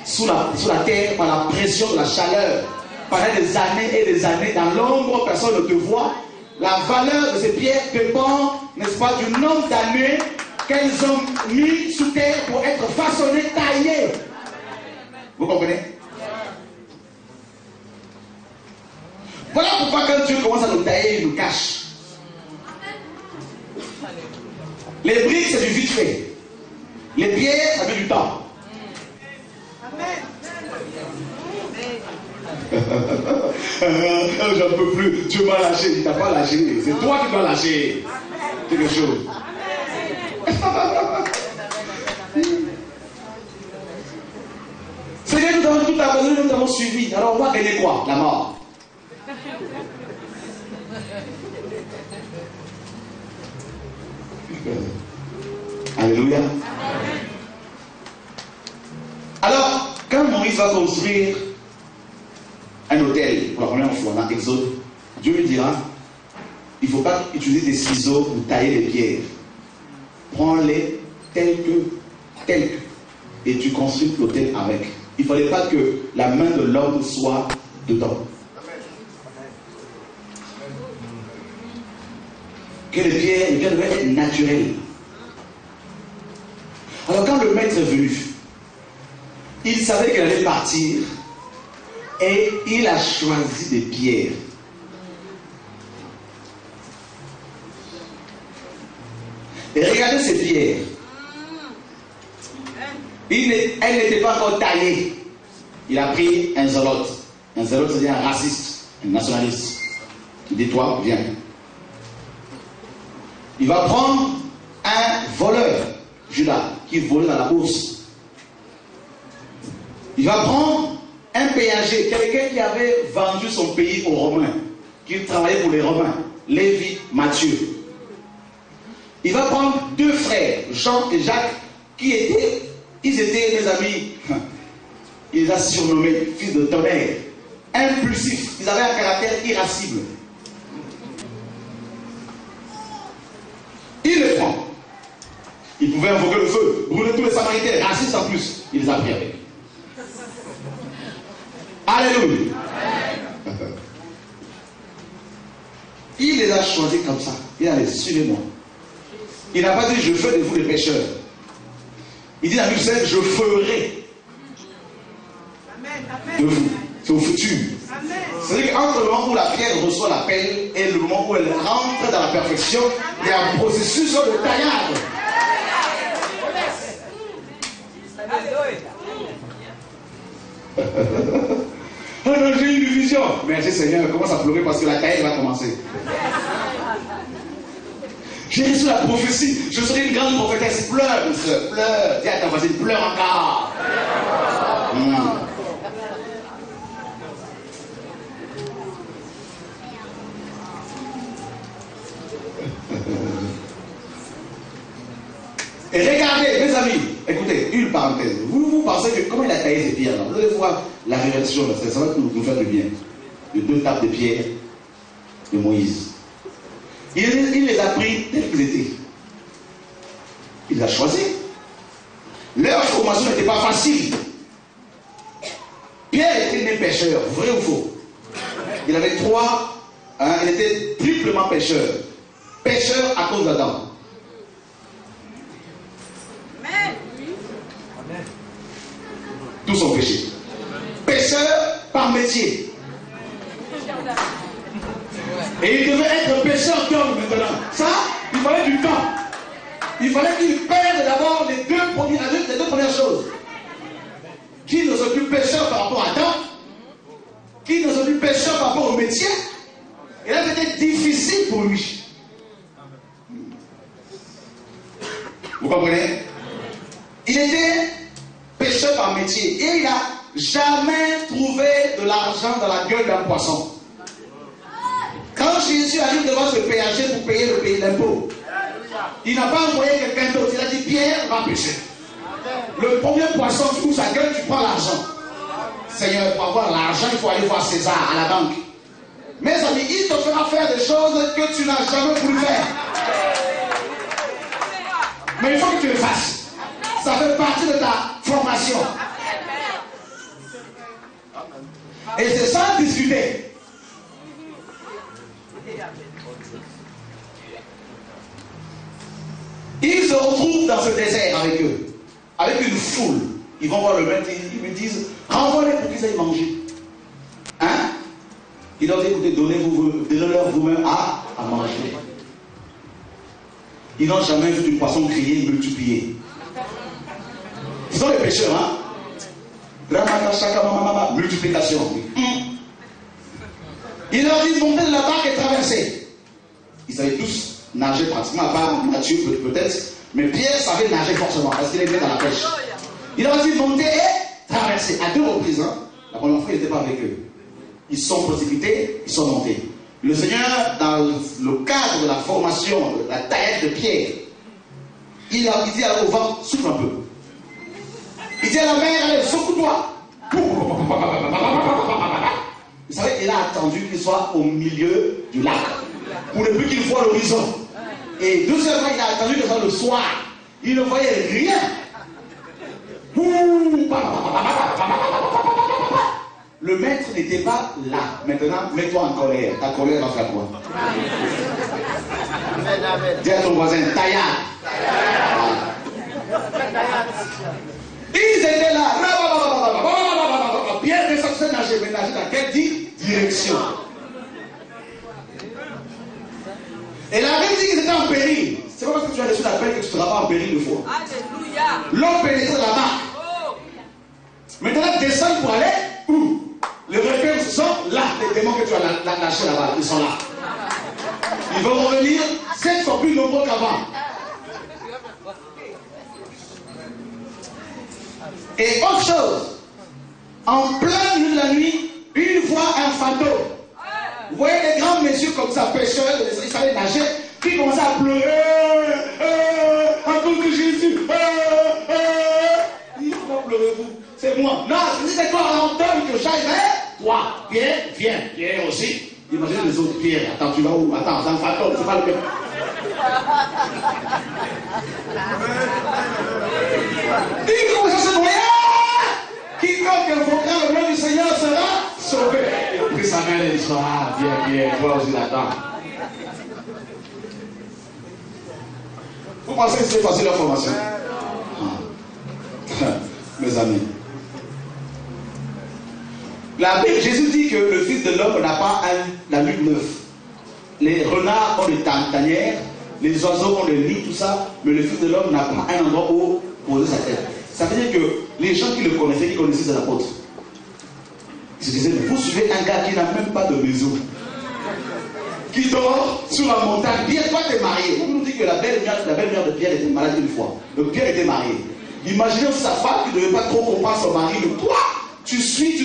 sous la terre, par la pression de la chaleur. Pendant des années et des années, dans l'ombre, personne ne te voit. La valeur de ces pierres dépend, n'est-ce pas, du nombre d'années qu'elles ont mis sous terre pour être façonnées, taillées. Vous comprenez? Voilà pourquoi quand Dieu commence à nous tailler, il nous cache. Les briques, c'est du vite fait. Les pierres, ça met du temps. J'en peux plus. Dieu m'a lâché. Il t'a pas lâché. C'est toi qui dois lâcher quelque chose. Seigneur, nous avons tout abandonné, nous avons suivi. Alors on va gagner quoi? La mort. Alléluia. Alors, quand Moïse va construire un hôtel pour la première fois dans Exode, Dieu lui dira, il ne faut pas utiliser des ciseaux pour tailler les pierres. Prends-les telles que, et tu construis l'hôtel avec. Il ne fallait pas que la main de l'homme soit dedans. Que les pierres devaient être naturelles. Alors quand le maître est venu, il savait qu'il allait partir et il a choisi des pierres. Et regardez ces pierres. Elles n'étaient pas encore taillées. Il a pris un zélote. Un zélote, c'est-à-dire un raciste, un nationaliste. Il dit, toi, viens. Il va prendre un voleur, Judas, qui volait dans la bourse. Il va prendre un péager, quelqu'un qui avait vendu son pays aux Romains, qui travaillait pour les Romains, Lévi, Matthieu. Il va prendre deux frères, Jean et Jacques, ils étaient mes amis. Il les a surnommés fils de tonnerre, impulsifs. Ils avaient un caractère irascible. Il les prend. Il pouvait invoquer le feu, brûler tous les Samaritains, racistes en plus. Il les a pris avec. Alléluia. Il les a choisis comme ça. Il a dit, suivez-moi. Il n'a pas dit, je fais de vous les pécheurs. Il dit dans Luc 7, je ferai de vous. C'est au futur. C'est-à-dire qu'entre le moment où la pierre reçoit l'appel et le moment où elle rentre dans la perfection, il y a un processus de taillade. Alors j'ai eu une vision. Oh, merci Seigneur, elle commence à pleurer parce que la taille va commencer. J'ai reçu la prophétie, je serai une grande prophétesse. Pleure, mon soeur, pleure. Dis à ta voisine, pleure encore. Et regardez, mes amis, écoutez, une parenthèse. Vous pensez que comment il a taillé ces pierres-là? Vous allez voir la révélation, ça va nous faire du bien. De 2 tables de pierre de Moïse. Il les a pris tels qu'ils étaient. Il les a choisis. Leur formation n'était pas facile. Pierre était né pêcheur, vrai ou faux? Il avait 3, il était triplement pêcheur. Pêcheur à cause d'Adam. Tout son péché. Pêcheur par métier. Et il devait être pêcheur d'hommes maintenant. Ça, il fallait du temps. Il fallait qu'il perde d'abord les deux premières choses. Qu'il ne soit plus pêcheur par rapport à Adam. Qu'il ne soit plus pêcheur par rapport au métier. Et là, c'était difficile pour lui. Vous comprenez? Il était pêcheur par métier. Et il n'a jamais trouvé de l'argent dans la gueule d'un poisson. Quand Jésus arrive devant ce péager pour payer l'impôt, il n'a pas envoyé quelqu'un d'autre. Il a dit, Pierre, va pêcher. Le premier poisson, tu ouvres sa gueule, tu prends l'argent. Seigneur, pour avoir l'argent, il faut aller voir César à la banque. Mes amis, il te fera faire des choses que tu n'as jamais voulu faire. Mais il faut que tu le fasses. Ça fait partie de ta formation. Et c'est sans discuter. Ils se retrouvent dans ce désert avec eux, avec une foule. Ils vont voir le maître, ils lui disent, renvoie-les pour qu'ils aillent manger. Hein? Il leur dit, écoutez, donnez-leur vous-même à manger. Ils n'ont jamais vu du poisson crier, multiplier. Ils sont les pêcheurs, hein? Multiplication. Il leur dit de monter de la barque et traverser. Ils savaient tous nager pratiquement, à part Mathieu peut-être, mais Pierre savait nager forcément parce qu'il était dans la pêche. Il leur dit de monter et traverser. À 2 reprises, hein? La première fois, il n'était pas avec eux. Ils sont précipités, ils sont montés. Le Seigneur, dans le cadre de la formation, de la taillette de Pierre, il dit au vent, souffle un peu. Il dit à la mer, allez, secoue-toi. Vous savez, il a attendu qu'il soit au milieu du lac, pour ne plus qu'il voie l'horizon. Et deuxièmement, il a attendu que ce soit le soir. Il ne voyait rien. Le maître n'était pas là. Maintenant, mets-toi en colère. Ta colère va faire quoi? Dis à ton voisin, taillade. Ils étaient là. Pierre descend de nager. Mais nager dans quelle direction? Et la Bible dit qu'ils étaient en péril. C'est pas parce que tu as reçu la paix que tu ne seras pas en péril de foi. Alléluia. L'homme pénétrait dans la barque. Maintenant, descends pour aller où? Les repères sont là. Les démons que tu as lâchés là-bas, ils sont là. Ils vont revenir 7 fois plus nombreux qu'avant. Et autre chose, en plein milieu de la nuit, une fois un fantôme. Vous voyez des grands messieurs comme ça, pêcheurs, ils savaient nager, qui commençaient à pleurer. À cause de Jésus. Pourquoi pleurez-vous? C'est moi. Non, c'est toi, l'entendre que j'aille vers toi. Pierre, viens. Pierre aussi. Imaginez les autres Pierre. Attends, tu vas où? Attends, c'est un fantôme, c'est pas le même. Il commence à se noyer. Quiconque invoquera le nom du Seigneur sera sauvé. Il a pris sa main et il dit, ah, viens, toi aussi là-dedans. Vous pensez que c'est facile la formation? Mes amis. La Bible, Jésus dit que le Fils de l'homme n'a pas la lune neuve. Les renards ont des tanières, les oiseaux ont des nids, tout ça, mais le Fils de l'homme n'a pas un endroit où poser sa tête. Ça veut dire que les gens qui le connaissaient, qui connaissaient ses apôtres, ils Je disais, mais vous suivez un gars qui n'a même pas de maison, qui dort sur la montagne. Pierre, toi, tu es marié. Vous nous dites que la belle-mère de Pierre était malade une fois. Donc Pierre était marié. Imaginez sa femme qui ne devait pas trop comprendre son mari. Mais toi, tu suis,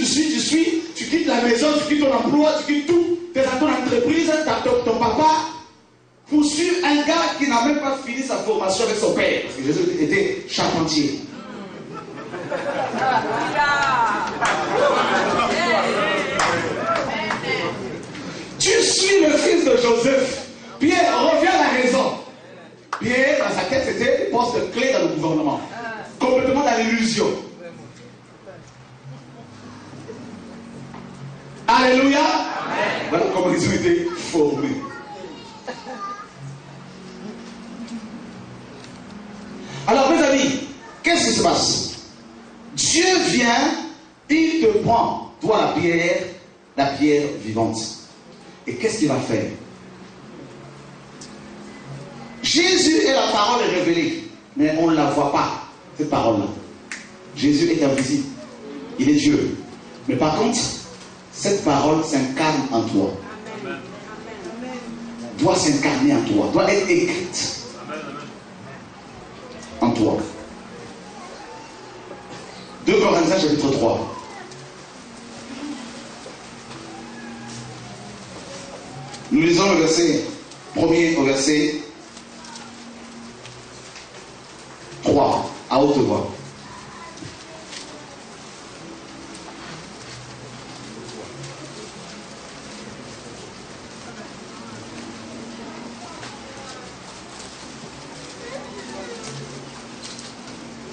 tu quittes la maison, tu quittes ton emploi, tu quittes tout, ton entreprise, ton papa, pour suivre un gars qui n'a même pas fini sa formation avec son père. Parce que Jésus était charpentier. Tu suis le fils de Joseph. Pierre, reviens à la raison. Pierre, dans sa tête, c'était le poste clé dans le gouvernement. Complètement dans l'illusion. Alléluia. Amen. Voilà comment ils ont été formés. Alors, mes amis, qu'est-ce qui se passe? Dieu vient, il te prend, toi la pierre vivante. Et qu'est-ce qu'il va faire? Jésus est la parole révélée, mais on ne la voit pas, cette parole-là. Jésus est invisible, il est Dieu. Mais par contre, cette parole s'incarne en toi. Doit s'incarner en toi, doit être écrite en toi. 2 Corinthiens chapitre 3. Nous lisons le verset 1er au verset 3 à haute voix.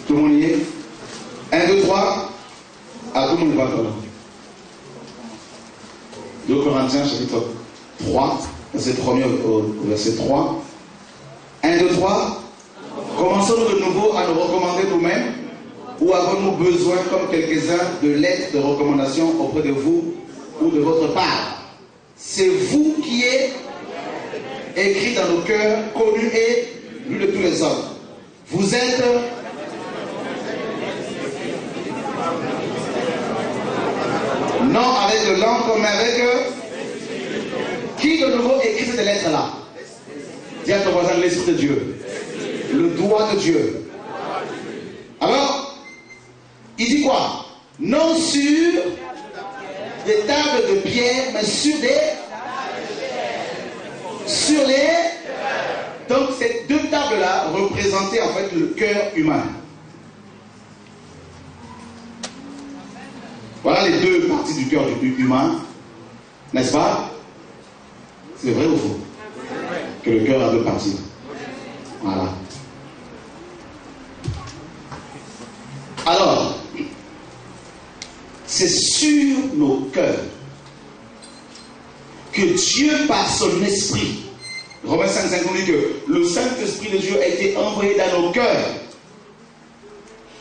Tout le monde y est? 1, 2, 3. Ah, tout le monde va là. 2 Corinthiens chapitre 3, verset 1er au verset 3. 1, 2, 3. Commençons-nous de nouveau à nous recommander nous-mêmes, ou avons-nous besoin, comme quelques-uns, de lettres de recommandation auprès de vous ou de votre part? C'est vous qui êtes écrit dans nos cœurs, connu et lu de tous les hommes. Vous êtes non avec de l'encre, mais avec qui de nouveau écrit ces lettres-là? Dis à ton voisin, l'Esprit de Dieu, le doigt de Dieu. Alors, il dit quoi? Non sur des tables de pierre, mais sur les. Donc ces deux tables-là représentaient en fait le cœur humain. Voilà les deux parties du cœur humain, n'est-ce pas? C'est vrai ou faux? Que le cœur a deux parties. Voilà. Alors, c'est sur nos cœurs que Dieu, par son esprit, Romains 5,5 nous dit que le Saint-Esprit de Dieu a été envoyé dans nos cœurs.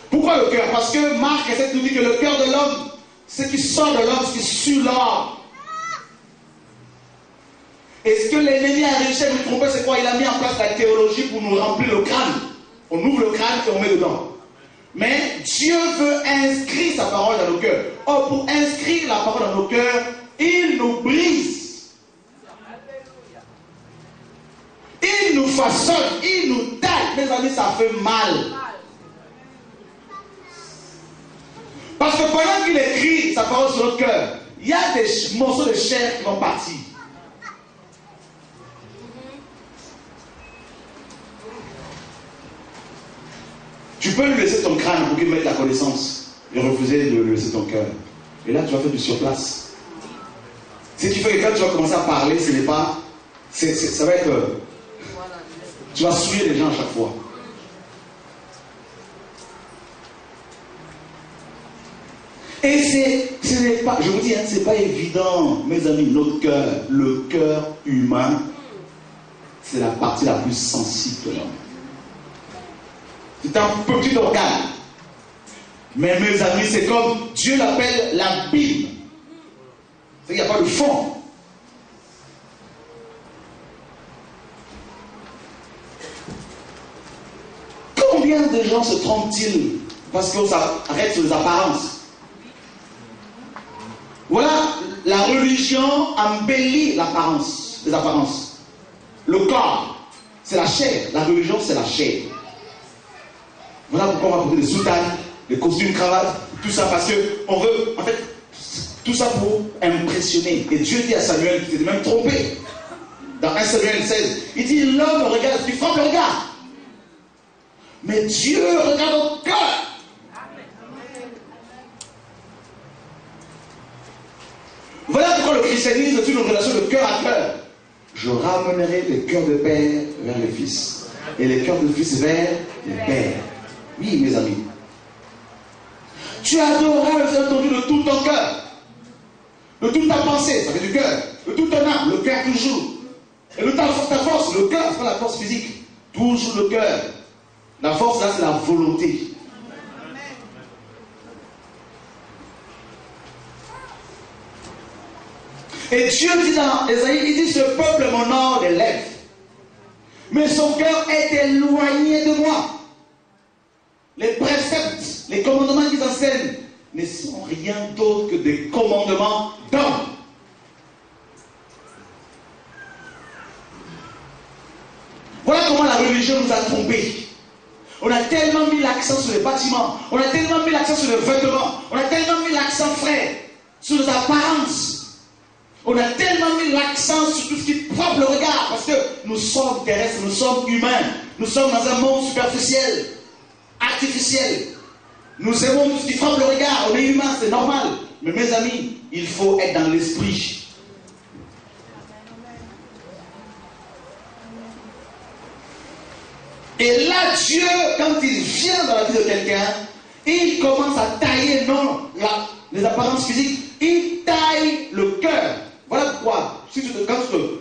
Pourquoi le cœur? Parce que Marc 7 nous dit que le cœur de l'homme, ce qui sort de l'homme, ce qui est sur l'homme. Et ce que l'ennemi a réussi à nous tromper, c'est quoi? Il a mis en place la théologie pour nous remplir le crâne. On ouvre le crâne et on met dedans. Mais Dieu veut inscrire sa parole dans nos cœurs. Or, pour inscrire la parole dans nos cœurs, il nous brise. Il nous façonne, il nous taille. Mes amis, ça fait mal. Parce que pendant qu'il écrit sa parole sur notre cœur, il y a des morceaux de chair qui vont partir. Tu peux lui laisser ton crâne pour qu'il mette la connaissance et refuser de lui laisser ton cœur. Et là, tu vas faire du surplace. Si tu fais que quand tu vas commencer à parler, ce n'est pas. Ça va être. Tu vas souiller les gens à chaque fois. Et ce n'est pas, je vous dis, ce n'est pas évident, mes amis, notre cœur, le cœur humain, c'est la partie la plus sensible de l'homme. C'est un petit organe. Mais mes amis, c'est comme Dieu l'appelle la Bible. Il n'y a pas de fond. Combien de gens se trompent-ils parce qu'on s'arrête sur les apparences? Voilà, la religion embellit l'apparence, les apparences. Le corps, c'est la chair. La religion, c'est la chair. Voilà pourquoi on va porter des soutanes, des costumes, cravates, tout ça parce qu'on veut, en fait, tout ça pour impressionner. Et Dieu dit à Samuel, qui s'était même trompé, dans 1 Samuel 16, il dit, l'homme regarde, tu frappes le regard. Mais Dieu regarde au cœur. Voilà pourquoi le christianisme est une relation de cœur à cœur. Je ramènerai les cœurs de père vers les fils et les cœurs de fils vers les pères. Oui, mes amis. Tu adoreras le Seigneur ton Dieu de tout ton cœur, de toute ta pensée, ça fait du cœur, de toute ton âme, le cœur toujours. Et de ta force, le cœur, c'est pas la force physique, toujours le cœur. La force là, c'est la volonté. Et Dieu dit dans Ésaïe, il dit, ce peuple m'honore des lèvres, mais son cœur est éloigné de moi. Les préceptes, les commandements qu'ils enseignent ne sont rien d'autre que des commandements d'hommes. Voilà comment la religion nous a trompés. On a tellement mis l'accent sur les bâtiments, on a tellement mis l'accent sur les vêtements, on a tellement mis l'accent, frère, sur les apparences. On a tellement mis l'accent sur tout ce qui frappe le regard, parce que nous sommes terrestres, nous sommes humains, nous sommes dans un monde superficiel, artificiel. Nous aimons tout ce qui frappe le regard, on est humain, c'est normal. Mais mes amis, il faut être dans l'esprit. Et là, Dieu, quand il vient dans la vie de quelqu'un, il commence à tailler, non les apparences physiques, il taille le cœur. Voilà pourquoi,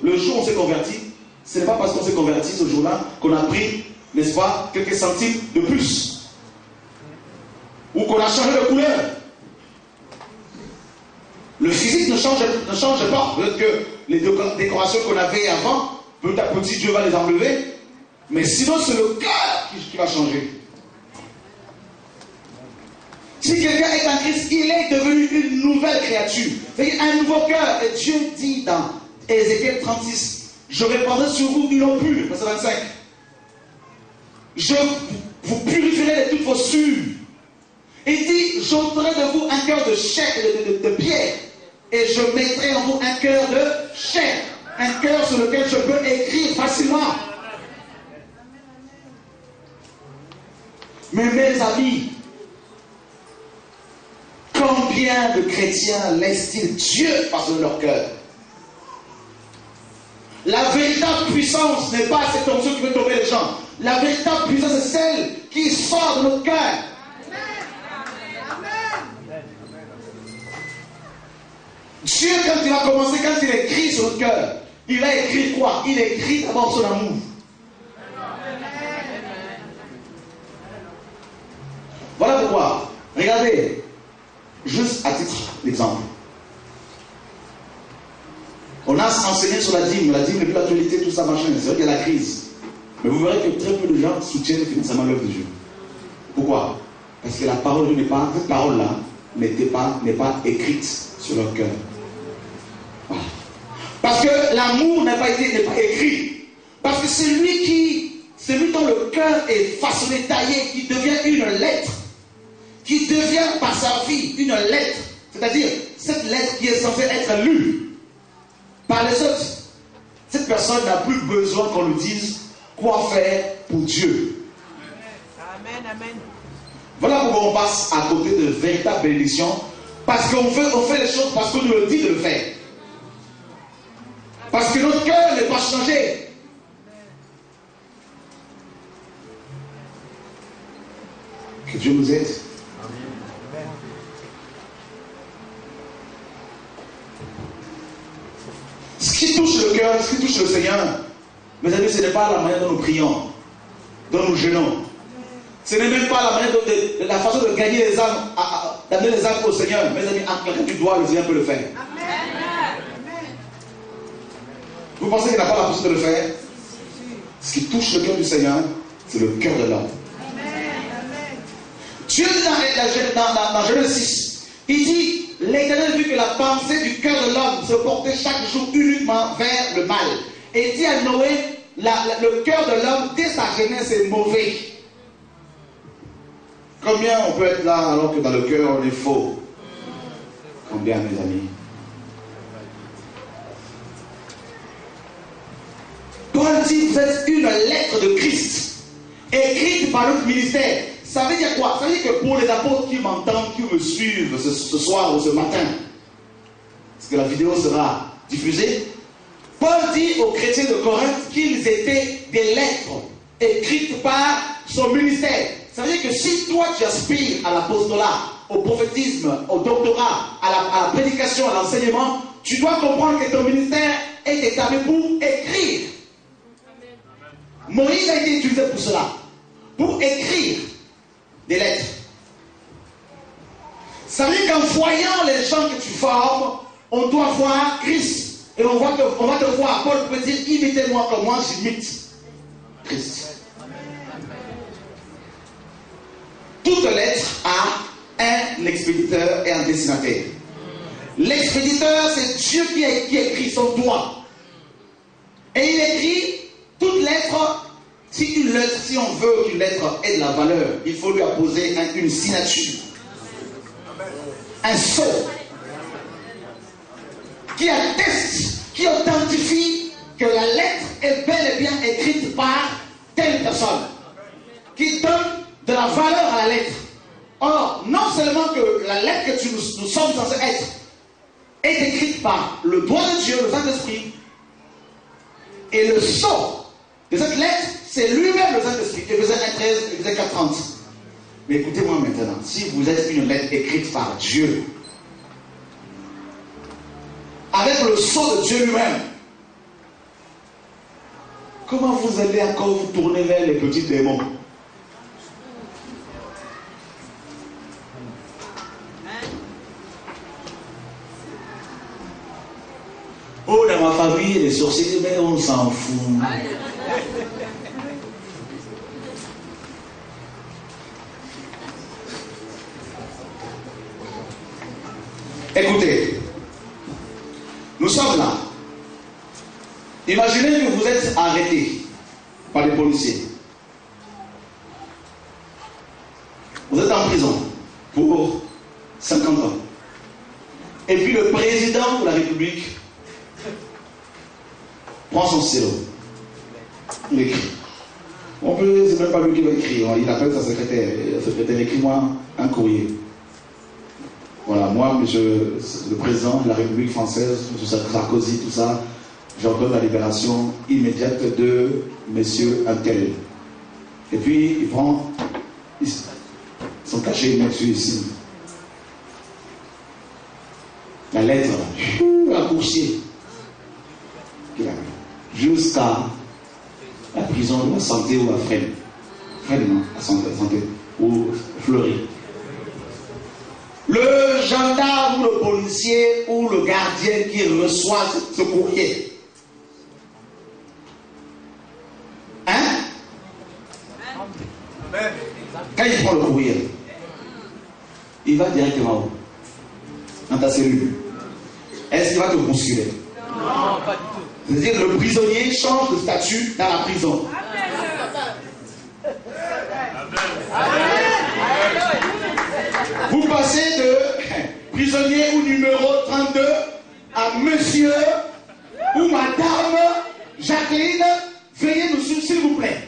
le jour où on s'est converti, ce n'est pas parce qu'on s'est converti ce jour-là qu'on a pris, n'est-ce pas, quelques centimes de plus. Ou qu'on a changé de couleur. Le physique ne change pas. Peut-être que les décorations qu'on avait avant, petit à petit, Dieu va les enlever. Mais sinon, c'est le cœur qui va changer. Si quelqu'un est en Christ, il est devenu une nouvelle créature. C'est-à-dire un nouveau cœur. Et Dieu dit dans Ézéchiel 36, je répandrai sur vous une eau pure, verset 25. Je vous purifierai de toutes vos souillures. Il dit, j'ôterai de vous un cœur de chair, de pierre, et je mettrai en vous un cœur de chair, un cœur sur lequel je peux écrire facilement. Mais mes amis, combien de chrétiens laissent-ils Dieu passer dans leur cœur? La véritable puissance n'est pas cette onction qui veut tomber les gens. La véritable puissance est celle qui sort de notre cœur. Dieu, quand il a commencé, quand il écrit sur notre cœur, il a écrit quoi? Il écrit d'abord son amour. Voilà pourquoi, regardez, juste à titre d'exemple, on a enseigné sur la dîme depuis l'actualité, tout ça, machin, c'est vrai qu'il y a la crise. Mais vous verrez que très peu de gens soutiennent financièrement l'œuvre de Dieu. Pourquoi? Parce que la parole de Dieu cette parole-là n'est pas écrite sur leur cœur. Voilà. Parce que l'amour n'est pas écrit. Parce que celui dont le cœur est façonné, taillé, qui devient une lettre, qui devient par sa vie une lettre, c'est-à-dire cette lettre qui est censée être lue par les autres, cette personne n'a plus besoin qu'on lui dise quoi faire pour Dieu. Amen, amen. Voilà pourquoi on passe à côté de véritables bénédictions, parce qu'on fait les choses parce qu'on nous le dit de le faire. Parce que notre cœur n'est pas changé. Que Dieu nous aide. Ce qui touche le cœur, ce qui touche le Seigneur, mes amis, ce n'est pas la manière dont nous prions, dont nous gênons. Ce n'est même pas la manière la façon de gagner les âmes, d'amener les âmes au Seigneur. Mes amis, à quelqu'un tu dois, le Seigneur peut le faire. Vous pensez qu'il n'a pas la possibilité de le faire? Ce qui touche le cœur du Seigneur, c'est le cœur de l'homme. Dieu dit dans Genèse 6, il dit, l'Éternel vit que la pensée du cœur de l'homme se portait chaque jour uniquement vers le mal. Et dit à Noé, le cœur de l'homme, dès sa jeunesse, est mauvais. Combien on peut être là alors que dans le cœur on est faux? Combien, mes amis? Paul dit, vous êtes une lettre de Christ, écrite par notre ministère. Ça veut dire quoi? Ça veut dire que pour les apôtres qui m'entendent, qui me suivent ce soir ou ce matin, parce que la vidéo sera diffusée, Paul dit aux chrétiens de Corinthe qu'ils étaient des lettres écrites par son ministère. Ça veut dire que si toi tu aspires à l'apostolat, au prophétisme, au doctorat, à la prédication, à l'enseignement, tu dois comprendre que ton ministère est établi pour écrire. Moïse a été utilisé pour cela, pour écrire des lettres. Ça veut dire qu'en voyant les gens que tu formes, on doit voir Christ. Et on va te voir. Paul peut dire, imitez-moi comme moi, j'imite Christ. Toute lettre a un expéditeur et un destinataire. L'expéditeur, c'est Dieu qui écrit son doigt. Et il écrit toute lettre. Si on veut qu'une lettre ait de la valeur, il faut lui apposer une signature, un sceau qui atteste, qui authentifie que la lettre est bel et bien écrite par telle personne, qui donne de la valeur à la lettre. Or, non seulement que la lettre que nous sommes censés être est écrite par le doigt de Dieu, le Saint-Esprit, et le sceau de cette lettre, c'est lui-même le Saint-Esprit. Éphésiens 1:13, Éphésiens 4:30. Mais écoutez-moi maintenant, si vous êtes une lettre écrite par Dieu, avec le sceau de Dieu lui-même, comment vous allez encore vous tourner vers les petits démons? Oh, dans ma famille, les sorciers, mais on s'en fout. Écoutez, nous sommes là. Imaginez que vous êtes arrêté par les policiers. Vous êtes en prison pour 50 ans. Et puis le président de la République prend son stylo. Il écrit. On peut, c'est même pas lui qui va écrire. Il appelle sa secrétaire. La secrétaire, écris-moi un courrier. Voilà, moi, monsieur, le président de la République française, monsieur Sarkozy, tout ça, j'ordonne la libération immédiate de monsieur Untel. Et puis, il prend son cachet, il met dessus ici. La lettre, un coursier, jusqu'à la prison de la santé ou la Fresnes. Fresnes, non, la santé, ou Fleury. Le gendarme ou le policier ou le gardien qui reçoit ce courrier. Hein? Quand il prend le courrier, il va directement où? Dans ta cellule. Est-ce qu'il va te bousculer? Non, pas du tout. C'est-à-dire que le prisonnier change de statut dans la prison. Vous passez de prisonnier ou numéro 32 à monsieur ou madame Jacqueline, veuillez nous suivre s'il vous plaît.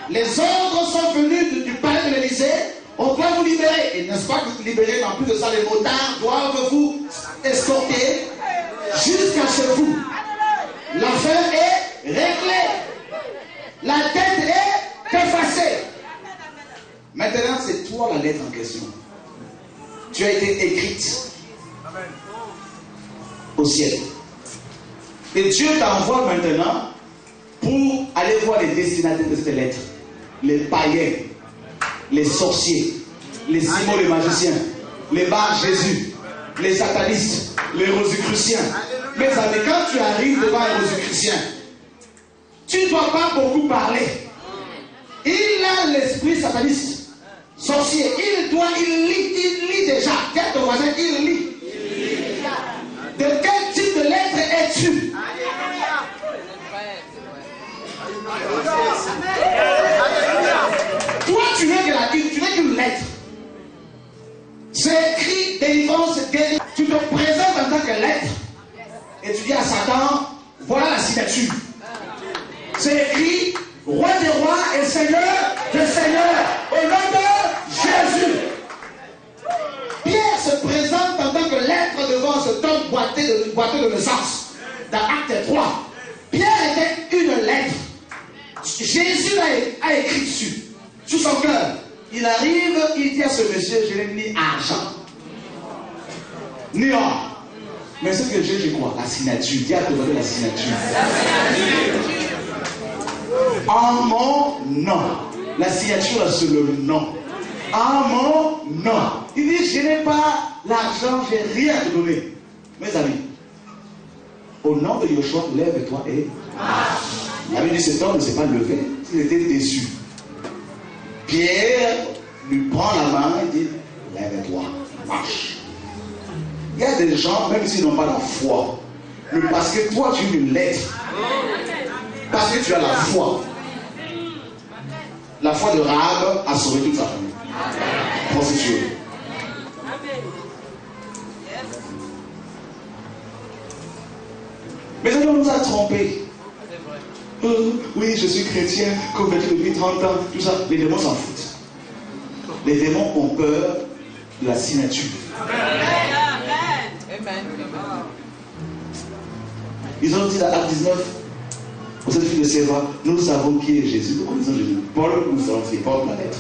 Les ordres sont venus du palais de l'Élysée, on doit vous libérer. Et n'est-ce pas que vous libérez, en plus de ça, les motards doivent vous escorter jusqu'à chez vous. L'affaire est réglée. La dette est effacée. Maintenant, c'est toi la lettre en question. Tu as été écrite au ciel. Et Dieu t'envoie maintenant pour aller voir les destinataires de cette lettre. Les païens, les sorciers, les Simons les magiciens, les Bar Jésus, les satanistes, les rosicruciens. Mais quand tu arrives devant un rosicrucien, tu ne dois pas beaucoup parler. Il a l'esprit sataniste, sorcier. Il lit déjà. Tiens ton voisin, il lit. te présentes en tant que lettre et tu dis à Satan, voilà la signature. C'est écrit, roi des rois et seigneur des seigneurs, au nom de Jésus. Pierre se présente en tant que lettre devant cet homme boiteux de naissance. Dans Acte 3, Pierre était une lettre. Jésus a écrit dessus, sur son cœur. Il arrive, il dit à ce monsieur, je n'ai ni argent, ni or. Mais ce que j'ai quoi? La signature. Dis à te donner la signature. En mon nom. La signature sur le nom. En mon nom. Il dit, je n'ai pas l'argent, je n'ai rien à te donner. Mes amis, au nom de Yoshua, lève-toi et marche. Il avait dit, cet homme ne s'est pas levé. Il était déçu. Pierre lui prend la main et dit, lève-toi, marche. Il y a des gens, même s'ils n'ont pas la foi, mais parce que toi tu es une lettre, parce que tu as la foi. La foi de Rahab a sauvé toute sa famille. Prostituée. Mais on nous a trompés. Oui, je suis chrétien, converti depuis 30 ans, tout ça. Les démons s'en foutent. Les démons ont peur de la signature. Ils ont dit à Acte 19, aux cette fille de Séva, nous savons qui est Jésus. Pourquoi ils ont Jésus? Paul, nous savons qu'il porte la lettre.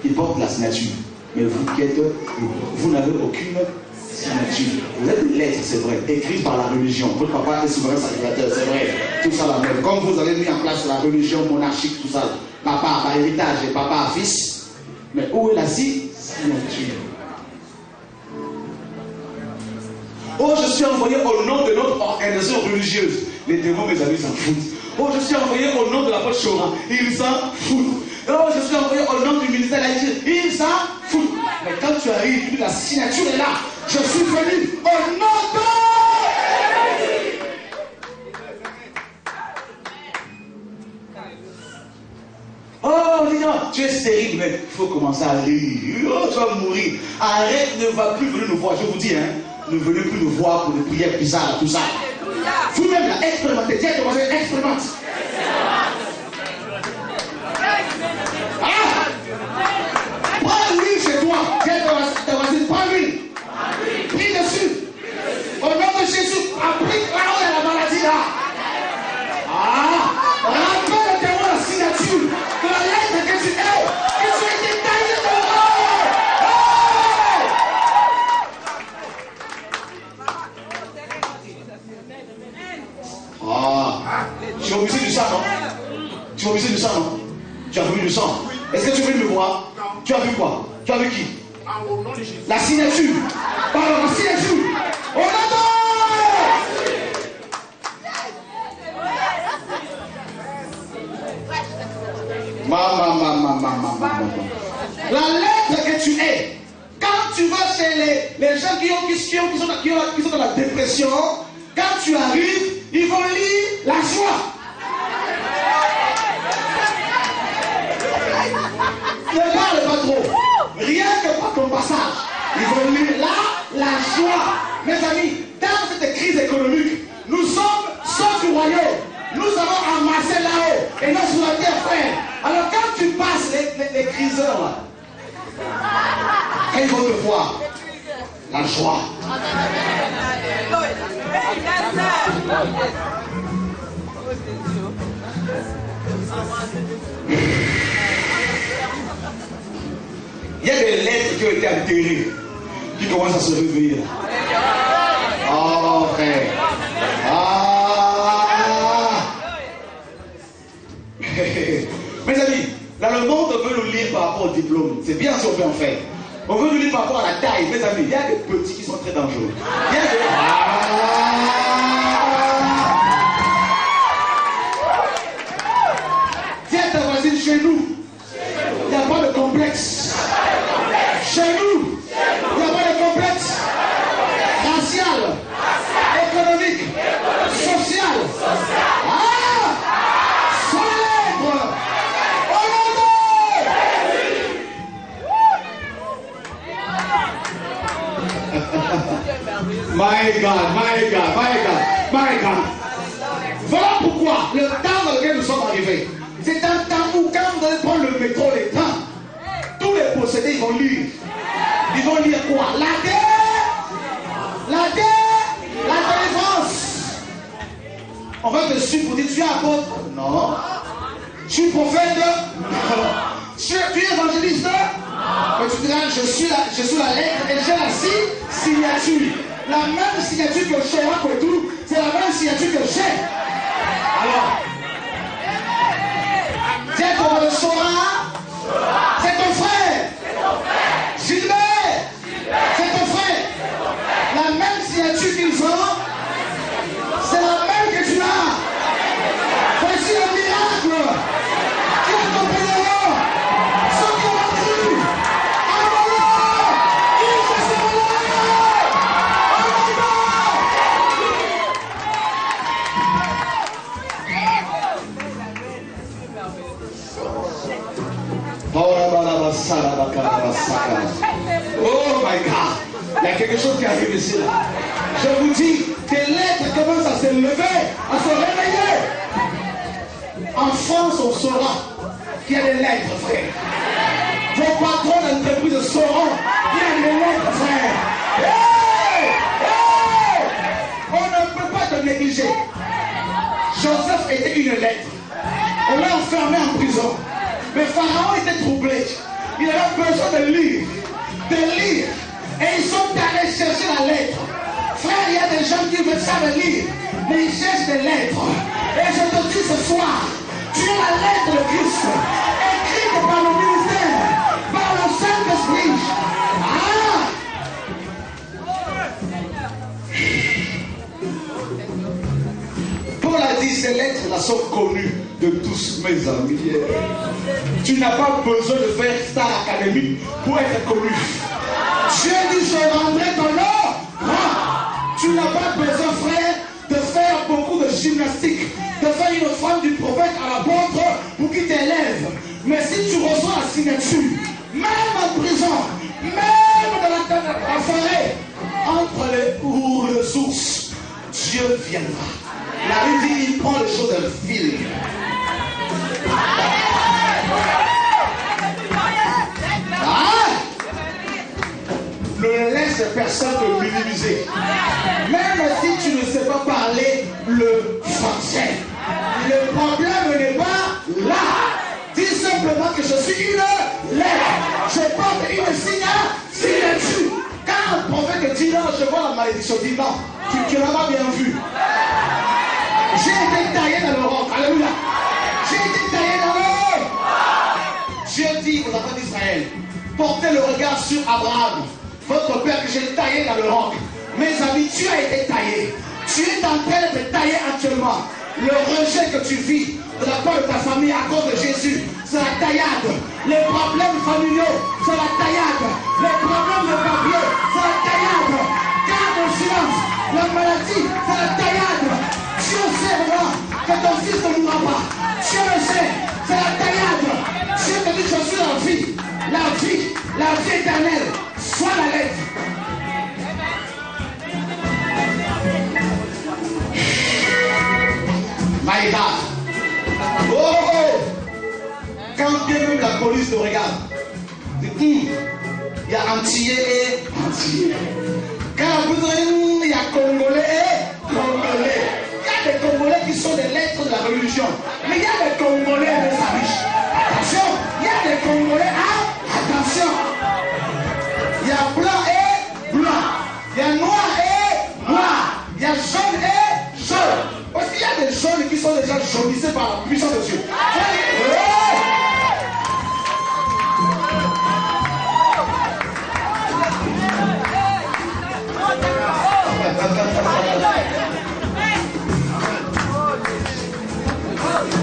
Il porte la signature. Mais vous qui êtes, vous n'avez aucune signature. Vous êtes des lettres, c'est vrai, écrites par la religion. Votre papa est souverain sacrificateur, c'est vrai. Tout ça la même. Comme vous avez mis en place la religion monarchique, tout ça. Papa par héritage et papa à fils. Mais où est la signature? Oh, je suis envoyé au nom de notre organisation religieuse. Les démons, mes amis, s'en foutent. Oh, je suis envoyé au nom de la pote Chora. Ils s'en foutent. Oh, je suis envoyé au nom du ministère de la Justice. Ils s'en foutent. Mais quand tu arrives, la signature est là. Je suis venu au nom de... Oh, dis donc, tu es stérile, mais il faut commencer à rire. Oh, tu vas mourir. Arrête, ne va plus venir nous voir. Je vous dis, hein. Ne venez plus nous voir pour des prières bizarres, tout ça. Vous-même, là, expérimentez. Tiens, ton voisin, expérimente. Ah! Prends l'huile chez toi. Tiens, ton voisin, prends l'huile. Prie dessus. Au nom de Jésus, applique là-haut la maladie, là. Ah! Rappelle le témoin la signature de la lettre que tu es. Que tu as été taillé de l'eau. Ah, tu as obligé du sang, non? Tu as obligé du sang, non? Tu as vu du sang. Est-ce que tu veux me voir? Tu as vu quoi? Tu as vu qui? La signature. Pardon, la signature. On attend. La lettre que tu es. Quand tu vas chez les gens qui sont dans la dépression, quand tu arrives, ils vont lire la joie. Ne parle pas trop. Rien que par ton passage. Ils vont lire là la joie. Mes amis, dans cette crise économique, nous sommes sortis du royaume. Nous avons amassé là-haut et non sur la terre, frère. Alors quand tu passes les criseurs là, quand ils vont te voir, la joie. Il y a des lettres qui ont été altérées, qui commencent à se réveiller. Oh frère. Ah. Mes amis, là le monde veut nous lire par rapport au diplôme. C'est bien si on peut en faire. On veut nous lire par rapport à la taille. Mes amis, il y a des petits qui sont très dangereux. Il y a des... Viens ta voisine chez nous. Il n'y a pas de complexe. Chez nous, il n'y a pas de complexe. Racial, économique, social. Ah! Célèbre! My God, my God, my God, my God. Voilà pourquoi le temps dans lequel nous sommes arrivés, c'est un temps où quand vous allez prendre le métro, les trains, tous les possédés, ils vont lire. Ils vont lire quoi? La délivrance. On va te suivre pour dire tu es apôtre? Non. Je suis prophète? Non. Tu es évangéliste? Mais tu diras je suis la lettre et j'ai la signature. La même signature que Chora Kotou, c'est la même signature que j'ai. Alors, c'est ton Chora, c'est ton frère. Gilbert, c'est ton frère. La même signature qu'ils ont, c'est la même que tu as. Voici le miracle qui accompagnera ceux qui ont cru. Oh my God, il y a quelque chose qui arrive ici là. Je vous dis, tes lettres commencent à se lever, à se réveiller. En France, on saura qu'il y a des lettres, frère. Vos patrons d'entreprise sauront qu'il y a des lettres, frère. Hey! Hey! On ne peut pas te négliger. Joseph était une lettre. On l'a enfermé en prison. Mais Pharaon était troublé. Il avait besoin de lire. Et ils sont allés chercher la lettre. Frère, il y a des gens qui veulent savoir lire, mais ils cherchent des lettres. Et je te dis ce soir, tu es la lettre de Christ, écrite par le ministère, par le Saint-Esprit. Paul a dit, ces lettres-là sont connues de tous mes amis. Tu n'as pas besoin de faire Star Academy pour être connu. Dieu dit, je rendrai ton nom. Tu n'as pas besoin, frère, de faire beaucoup de gymnastique, de faire une femme du prophète à l'apôtre pour qu'il t'élève. Mais si tu reçois la signature, même en prison, même dans la forêt, entre les sources, Dieu viendra. La Bible dit, il prend les choses d'un fil. Ne laisse personne te minimiser. Même si tu ne sais pas parler le français, le problème n'est pas là. Dis simplement que je suis une lettre. Je porte une signature. Quand un prophète dit non, je vois la malédiction, dis non, tu l'as pas bien vu. J'ai été taillé dans le roc. Alléluia. J'ai été taillé dans le roc. Dieu dit aux enfants d'Israël, portez le regard sur Abraham, votre père que j'ai taillé dans le roc. Mes amis, tu as été taillé. Tu es en train d'être taillé actuellement. Le rejet que tu vis de la part de ta famille à cause de Jésus, c'est la taillade. Les problèmes familiaux, c'est la taillade. Les problèmes de papier, c'est la taillade. Garde le silence. La maladie, c'est la taillade. Dieu sait vraiment que ton fils ne mourra pas. Dieu le sait, c'est la taillade. Dieu te dit, je suis la vie éternelle. Sois la lettre. My God. Oh! Quand bien même la police te regarde, il y a Antillais et Antillais. Quand il y a Congolais et Congolais. Il y a des Congolais qui sont des lettres de la religion. Mais il y a des Congolais de sa riche. Attention, il y a des Congolais, attention. Il y a blanc et blanc. Il y a noir et noir. Il y a jaune et jaune. Parce qu'il y a des jaunes qui sont déjà jaunissés par la puissance de Dieu.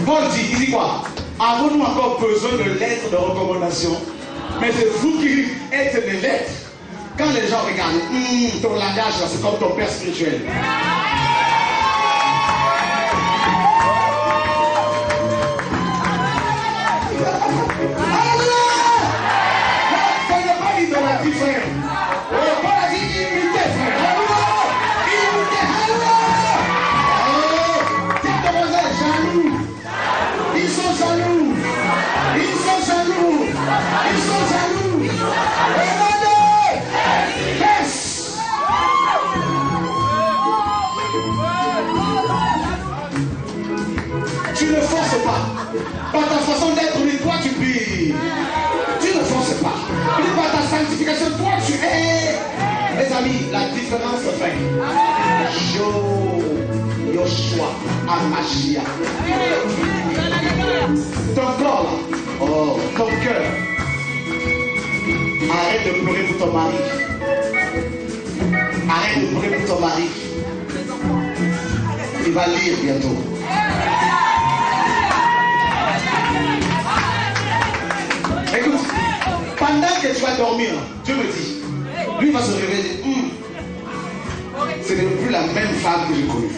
Paul dit, il dit quoi? Avons-nous encore besoin de lettres de recommandation? Mais c'est vous qui êtes les lettres. Quand les gens regardent, ton langage, c'est comme ton père spirituel. Ça n'est pas l'idolâtrie, frère. Paul a dit imiter, frère. par ta façon d'être, mais toi tu brilles. Tu ne forces pas. Il dit par ta sanctification, toi tu es. Mes amis, la différence fait. Yoshua, Amashia. Ton corps là, oh, ton cœur. Arrête de pleurer pour ton mari. Arrête de pleurer pour ton mari. Il va lire bientôt. Écoute, pendant que tu vas dormir, Dieu me dit, lui va se réveiller. Ce n'est plus la même femme que j'ai connue.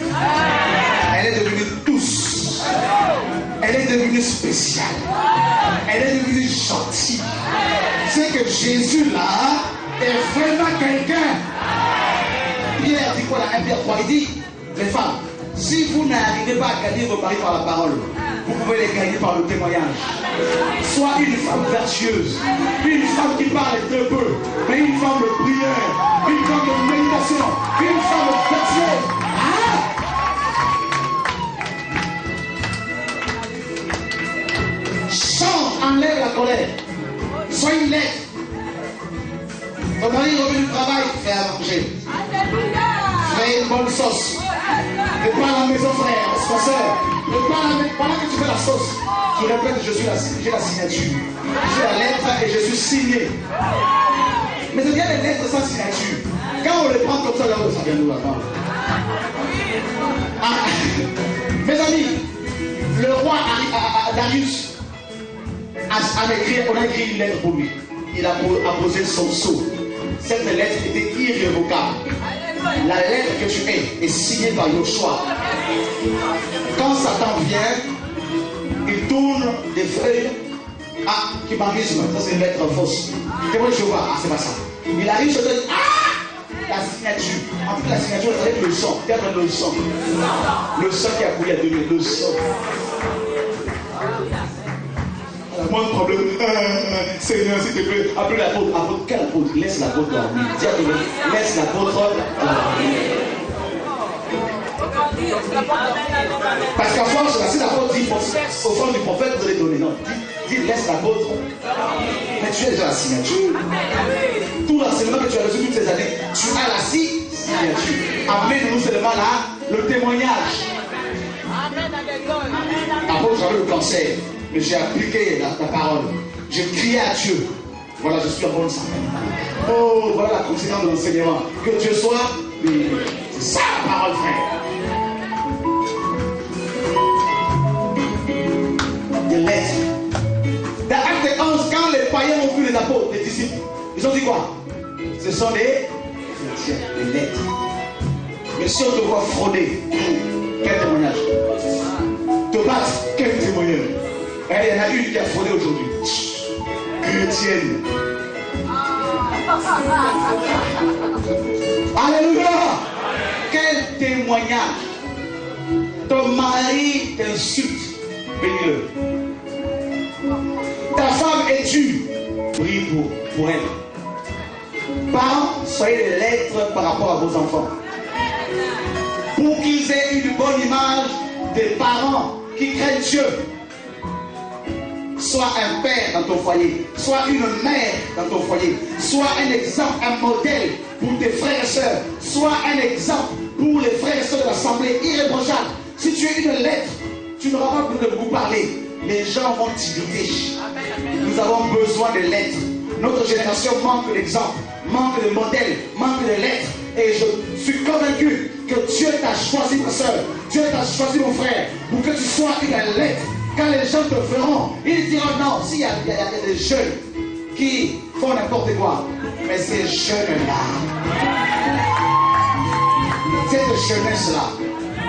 Elle est devenue douce. Elle est devenue spéciale. Elle est devenue gentille. C'est que Jésus là est vraiment quelqu'un. Pierre dit quoi là? 1 Pierre 3, il dit, les femmes, si vous n'arrivez pas à gagner vos maris par la parole, vous pouvez les gagner par le témoignage. Sois une femme vertueuse, une femme qui parle très peu, mais une femme de prière, une femme de méditation, une femme vertueuse. Chante, enlève la colère. Sois une lettre. Ton mari est revenu du travail, fais à manger. Fais une bonne sauce. Ne pas à la maison, frère, ma soeur. Ne pas à la maison. Pendant que tu fais la sauce, tu répètes, j'ai la signature. J'ai la lettre et je suis signé. Mais il y a des lettres sans signature. Quand on les prend comme ça, là, ça vient nous là-bas. Mes amis, le roi Darius on a écrit une lettre pour lui. Il a posé son sceau. Cette lettre était irrévocable. La lettre que tu es est signée par Yoshua. Quand Satan vient, il tourne des feuilles. Ah, qui m'amusent, ça c'est une lettre fausse. Témoin de Jéhovah, c'est pas ça. Il arrive, je te dis, la signature. En fait, la signature, c'est avec le sang. Regarde le sang. Le sang qui a coulé à 2000, le sang. Moins de problème. Seigneur, s'il te plaît, appelle l'apôtre. Apôtre, quel apôtre? Laisse l'apôtre dormir. Dis à toi, laisse l'apôtre dormir. Parce qu'à force, si l'apôtre dit au fond du prophète, vous allez donner. Non, dis laisse l'apôtre. Mais tu es déjà la signature. Tout l'enseignement que tu as reçu toutes ces années, tu as la signature. Amène-nous seulement là le témoignage. Apôtre, j'avais le cancer. Mais j'ai appliqué la parole. J'ai crié à Dieu. Voilà, je suis en bonne santé. Oh, voilà la conséquence de l'enseignement. Que Dieu soit béni. C'est ça la parole, frère. Des lettres. Dans Acte 11, quand les païens ont vu les apôtres, les disciples, ils ont dit quoi? Ce sont des lettres. Mais si on te voit frauder, quel témoignage? Te battre, quel témoignage? Il y en a une qui a fraudé aujourd'hui. Chrétienne. Alléluia. Quel témoignage. Ton mari t'insulte. Bénis-le. Ta femme est dure. Prie pour elle. Parents, soyez des lettres par rapport à vos enfants. Pour qu'ils aient une bonne image des parents qui craignent Dieu. Sois un père dans ton foyer, sois une mère dans ton foyer, sois un exemple, un modèle pour tes frères et sœurs, sois un exemple pour les frères et sœurs de l'assemblée irréprochable. Si tu es une lettre, tu n'auras pas besoin de beaucoup parler. Les gens vont t'imiter. Nous avons besoin de lettres. Notre génération manque d'exemples, manque de modèles, manque de lettres. Et je suis convaincu que Dieu t'a choisi, ma soeur, Dieu t'a choisi, mon frère, pour que tu sois une lettre. Quand les gens te verront, ils diront non. S'il y a des jeunes qui font n'importe quoi, mais ces jeunes-là, cette jeunesse-là,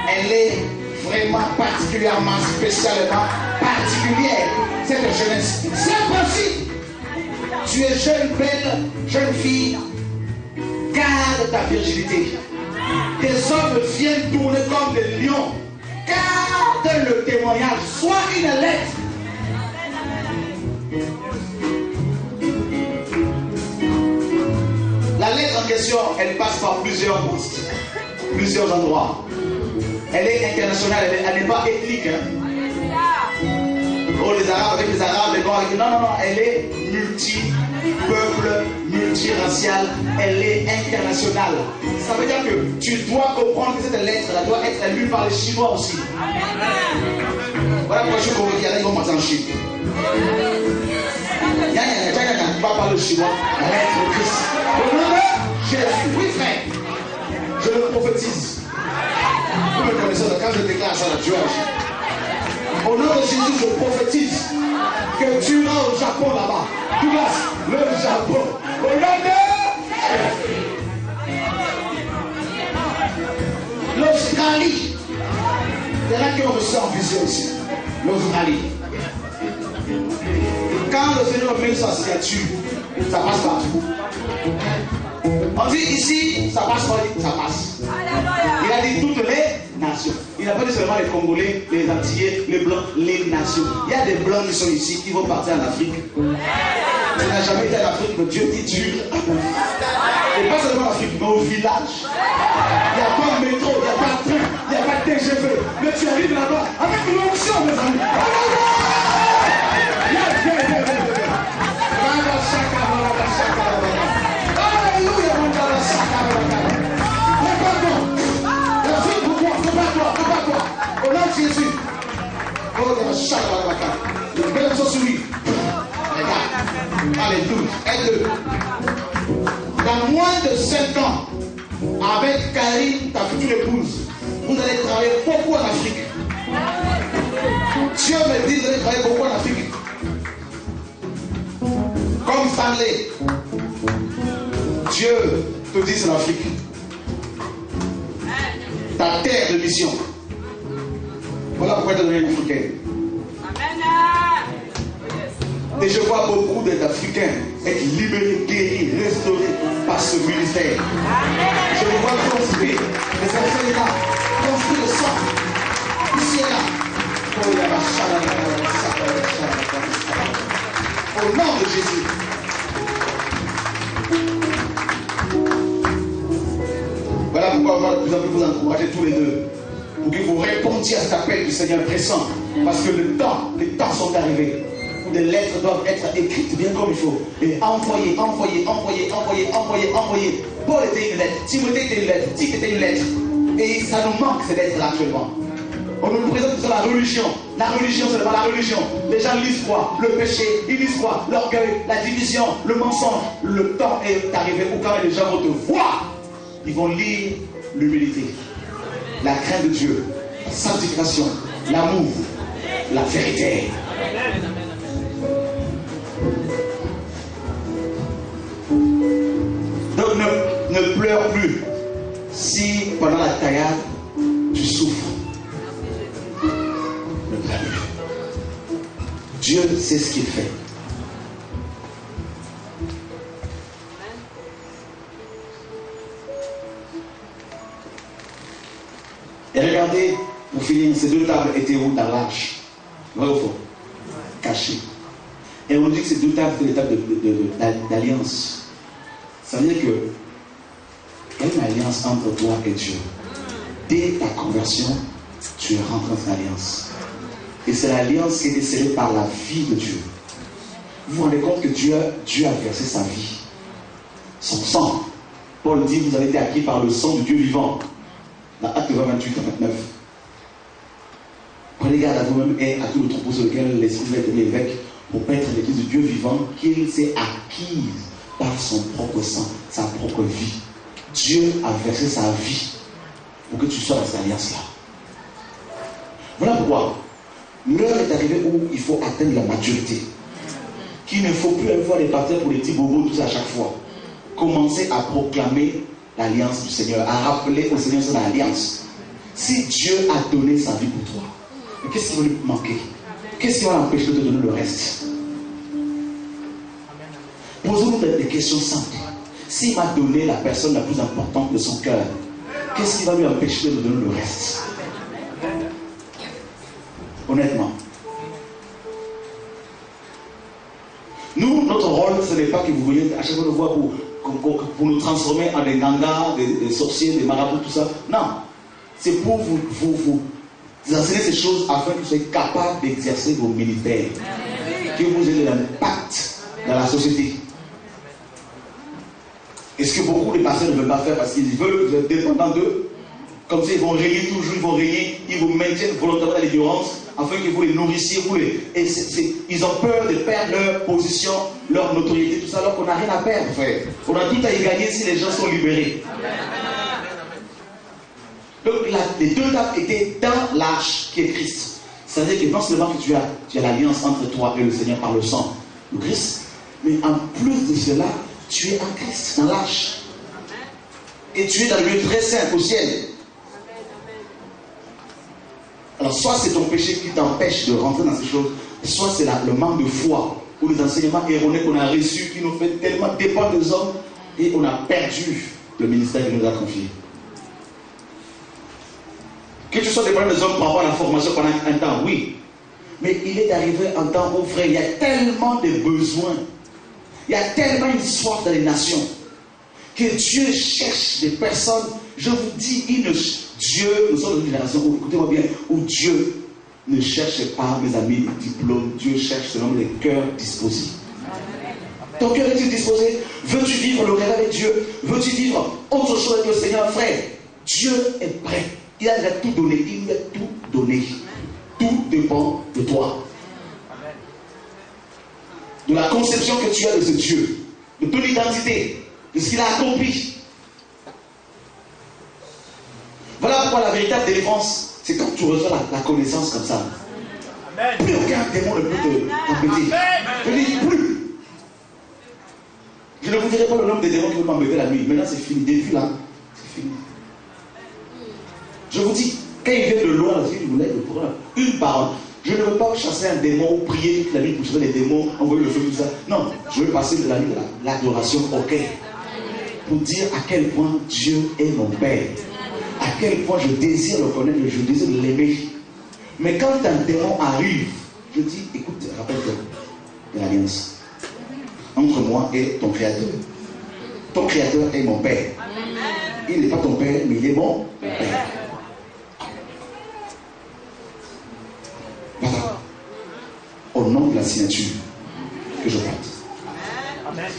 elle est vraiment particulièrement, spécialement particulière. Cette jeunesse, c'est un principe. Tu es jeune, belle, jeune fille, garde ta virginité. Des hommes viennent tourner comme des lions. Garde le témoignage, sois une lettre. La lettre en question, elle passe par plusieurs postes, plusieurs endroits. Elle est internationale, elle n'est pas ethnique. Hein. Oh, les Arabes avec les Arabes, les Noirs avec les... Non, non, non, elle est multi-peuple, multiraciale, elle est internationale. Ça veut dire que tu dois comprendre que cette lettre-là doit être lue par les Chinois aussi. Voilà pourquoi je suis convaincu, ils vont partir en Chine. Tu vas parler chinois, la lettre de Christ. Au nom de Jésus, oui frère, je le prophétise. Vous me connaissez, quand je déclare ça, Dieu agit. Au nom de Jésus, je prophétise que tu iras au Japon là-bas. Douglas, le Japon. Au nom de Jésus. L'Australie. Il y en a qui ont reçu en vision ici. L'Australie. Quand le Seigneur met sa signature, ça passe partout. On dit ici, ça passe pas, ça passe. Il a dit toutes les nations. Il n'a pas dit seulement les Congolais, les Antillais, les Blancs, les nations. Il y a des Blancs qui sont ici, qui vont partir en Afrique. Tu n'as jamais été en Afrique, mais Dieu dit tu. Et pas seulement en Afrique, mais au village. Il n'y a pas de métro, il n'y a pas de train, il n'y a pas de TGV. Mais tu arrives là-bas avec l'onction, mes amis. Au nom de Jésus. Oh, il y a un chat dans la vaca. Une belle chose sur lui. Regarde. Alléluia. Aide-le. Dans moins de 5 ans, avec Karine, ta future épouse, vous allez travailler beaucoup en Afrique. Dieu me dit que vous allez travailler beaucoup en Afrique. Comme Stanley. Dieu te dit c'est l'Afrique. Ta terre de mission. Voilà pourquoi tu es devenu africain. Et je vois beaucoup d'Africains être libérés, guéris, restaurés par ce ministère. Je les vois construire les enfants là, construire le sang. Ici et là. Au nom de Jésus. Voilà pourquoi on va de plus en plus vous encourager tous les deux. Pour que vous répondiez à cet appel du Seigneur pressant. Parce que les temps sont arrivés. Où des lettres doivent être écrites bien comme il faut. Et envoyées. Paul était une lettre. Timothée était une lettre. Tite était une lettre. Et ça nous manque ces lettres-là actuellement. On nous présente sur la religion. La religion, c'est pas la religion. Les gens lisent quoi? Le péché. Ils lisent quoi? L'orgueil, la division, le mensonge. Le temps est arrivé où quand les gens vont te voir, ils vont lire l'humilité, la crainte de Dieu, la sanctification, l'amour, la vérité. Donc ne pleure plus si pendant la taillade tu souffres. Ne pleure plus. Dieu sait ce qu'il fait. Et regardez, pour finir, ces deux tables étaient où dans l'arche? Vrai ou faux? Cachées. Et on dit que ces deux tables étaient des tables d'alliance. Ça veut dire que il y a une alliance entre toi et Dieu. Dès ta conversion, tu rentres dans une alliance. Et c'est l'alliance qui est décelée par la vie de Dieu. Vous vous rendez compte que Dieu a versé sa vie, son sang. Paul dit, vous avez été acquis par le sang du Dieu vivant. Dans Actes 28 à 29. Prenez garde à vous-même et à tout le troupeau sur lequel l'Esprit va être l'évêque pour paître l'église du Dieu vivant qu'il s'est acquise par son propre sang, sa propre vie. Dieu a versé sa vie pour que tu sois dans cette alliance-là. Voilà pourquoi l'heure est arrivée où il faut atteindre la maturité. Qu'il ne faut plus avoir des partenaires pour les petits bobos, tout ça à chaque fois. Commencez à proclamer l'alliance du Seigneur, à rappeler au Seigneur son alliance. Si Dieu a donné sa vie pour toi, qu'est-ce qui va lui manquer? Qu'est-ce qui va l'empêcher de te donner le reste? Posons-nous des questions simples. S'il m'a donné la personne la plus importante de son cœur, qu'est-ce qui va lui empêcher de me donner le reste? Honnêtement. Nous, notre rôle, ce n'est pas que vous voyez à chaque fois nous voir pour nous transformer en des gangas, des sorciers, des marabouts, tout ça. Non. C'est pour vous Vous enseignez ces choses afin que vous soyez capable d'exercer vos ministères. Que vous ayez de l'impact dans la société. Et ce que beaucoup de pasteurs ne veulent pas faire parce qu'ils veulent, vous êtes dépendants d'eux. Comme ça, ils vont régner toujours, ils vont régner, ils vous maintiennent volontairement dans l'ignorance afin que vous les nourrissiez. Ils ont peur de perdre leur position, leur notoriété, tout ça, alors qu'on n'a rien à perdre, frère. On a tout à y gagner si les gens sont libérés. Donc, les deux étapes étaient dans l'arche qui est Christ. C'est-à-dire que non seulement que tu as l'alliance entre toi et le Seigneur par le sang de Christ, mais en plus de cela, tu es en Christ, dans l'arche. Et tu es dans le lieu très saint, au ciel. Alors, soit c'est ton péché qui t'empêche de rentrer dans ces choses, soit c'est le manque de foi, ou les enseignements erronés qu'on a reçus, qui nous fait tellement dépendre des hommes, et on a perdu le ministère qu'il nous a confié. Que tu sois dépendant des hommes par rapport à la formation pendant un temps, oui. Mais il est arrivé un temps où, frère, il y a tellement de besoins, il y a tellement une soif dans les nations, que Dieu cherche des personnes. Je vous dis, Dieu, nous sommes dans une génération où, écoutez-moi bien, où Dieu ne cherche pas, mes amis, les diplômes. Dieu cherche selon les cœurs disposés. Ton cœur est-il disposé? Veux-tu vivre le rêve avec Dieu? Veux-tu vivre autre chose avec le Seigneur, frère? Dieu est prêt. Il a déjà tout donné. Il nous a tout donné. Tout dépend de toi. De la conception que tu as de ce Dieu. De ton identité. De ce qu'il a accompli. Voilà pourquoi la véritable délivrance, c'est quand tu reçois la connaissance comme ça. Amen. Plus aucun démon ne peut t'embêter. Je dis plus. Je ne vous dirai pas le nombre de démons qui vont m'embêter la nuit. Maintenant c'est fini. Depuis là, c'est fini. Je vous dis, quand il vient de loin, si vous lève le programme, une parole. Je ne veux pas chasser un démon ou prier toute la nuit pour chasser les démons, envoyer le feu, tout ça. Non, je veux passer de la nuit de l'adoration au cœur. Pour dire à quel point Dieu est mon Père. À quel point je désire le connaître, je désire l'aimer. Mais quand un démon arrive, je dis, écoute, rappelle-toi de l'alliance entre moi et ton Créateur. Ton Créateur est mon Père. Il n'est pas ton Père, mais il est mon Père. Voilà. Au nom de la signature que je porte. Amen.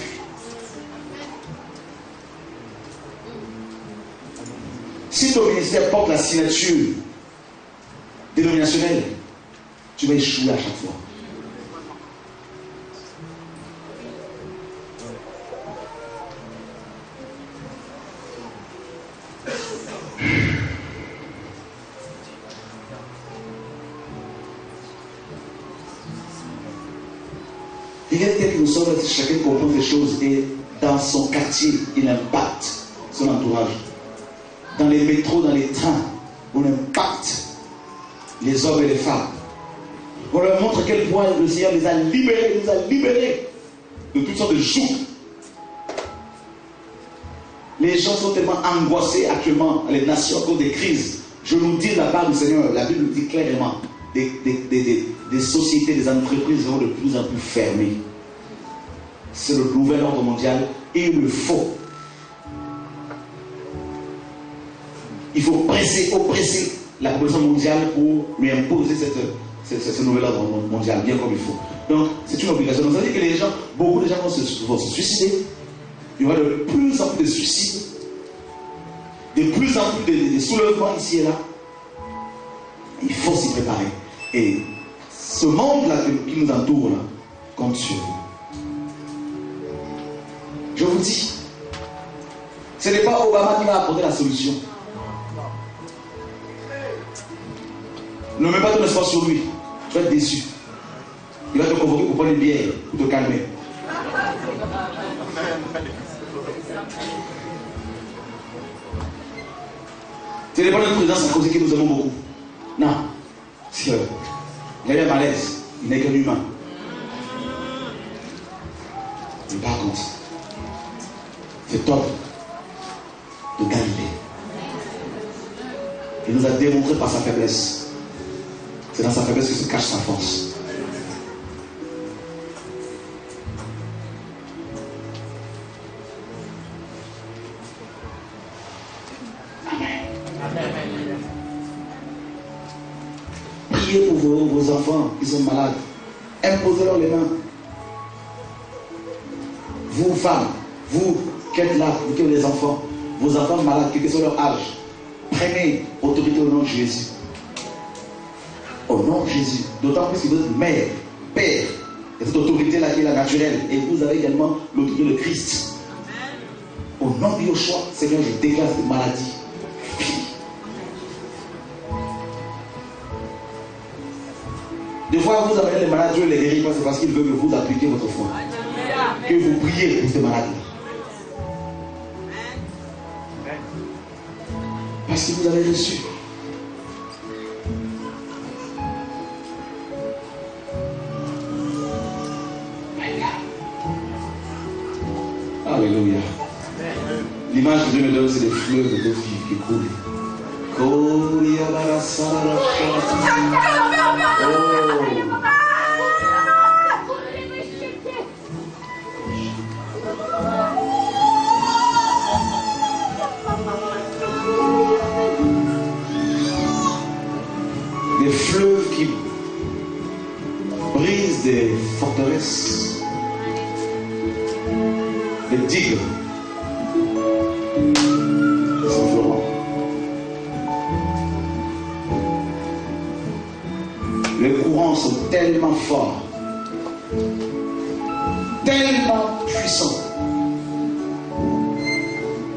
Si ton ministère porte la signature dénominationnelle, tu vas échouer à chaque fois. Regarde tel que nous sommes, chacun comprend des choses et dans son quartier, il impacte son entourage. Dans les métros, dans les trains, on impacte les hommes et les femmes. On leur montre à quel point le Seigneur les a libérés de toutes sortes de jougs. Les gens sont tellement angoissés actuellement, les nations à cause des crises. Je nous dis de la part du Seigneur, la Bible nous dit clairement, des sociétés, des entreprises seront de plus en plus fermées. C'est le nouvel ordre mondial et il le faut. Il faut oppresser la population mondiale pour lui imposer ce nouvel ordre mondial, bien comme il faut. Donc, c'est une obligation. Donc, ça veut dire que les gens, beaucoup de gens vont se suicider. Il y aura de plus en plus de suicides, de plus en plus de soulèvements ici et là. Il faut s'y préparer. Et ce monde-là qui nous entoure, là, compte sur vous. Je vous dis, ce n'est pas Obama qui va apporter la solution. Ne mets pas ton espoir sur lui. Tu vas être déçu. Il va te convoquer pour prendre une bière, pour te calmer. Ce n'est pas notre présence à cause que nous aimons beaucoup. Non. Il y a un malaise. Il n'est qu'un humain. Mais par contre, cet homme de Galilée, il nous a démontré par sa faiblesse. C'est dans sa faiblesse que se cache sa force. Amen. Priez pour vos enfants qui sont malades. Imposez-leur les mains. Vous, femmes, vous qui êtes là, vous qui avez les enfants, vos enfants malades, quel que soit leur âge, prenez autorité au nom de Jésus. Au nom de Jésus. D'autant plus que vous êtes mère, père. Et cette autorité-là qui est la naturelle. Et vous avez également l'autorité de Christ. Au nom de Yoshua, Seigneur, je déclare cette maladie. Des fois, vous avez les malades, Dieu les guérit pas, c'est parce qu'il veut que vous appliquiez votre foi. Que vous priez pour ces maladies. Parce que vous avez reçu. Alléluia. L'image que Dieu me donne, c'est des fleuves de vie qui coulent. Des fleuves qui brisent des forteresses, des digues. Simplement. Les courants sont tellement forts, tellement puissants.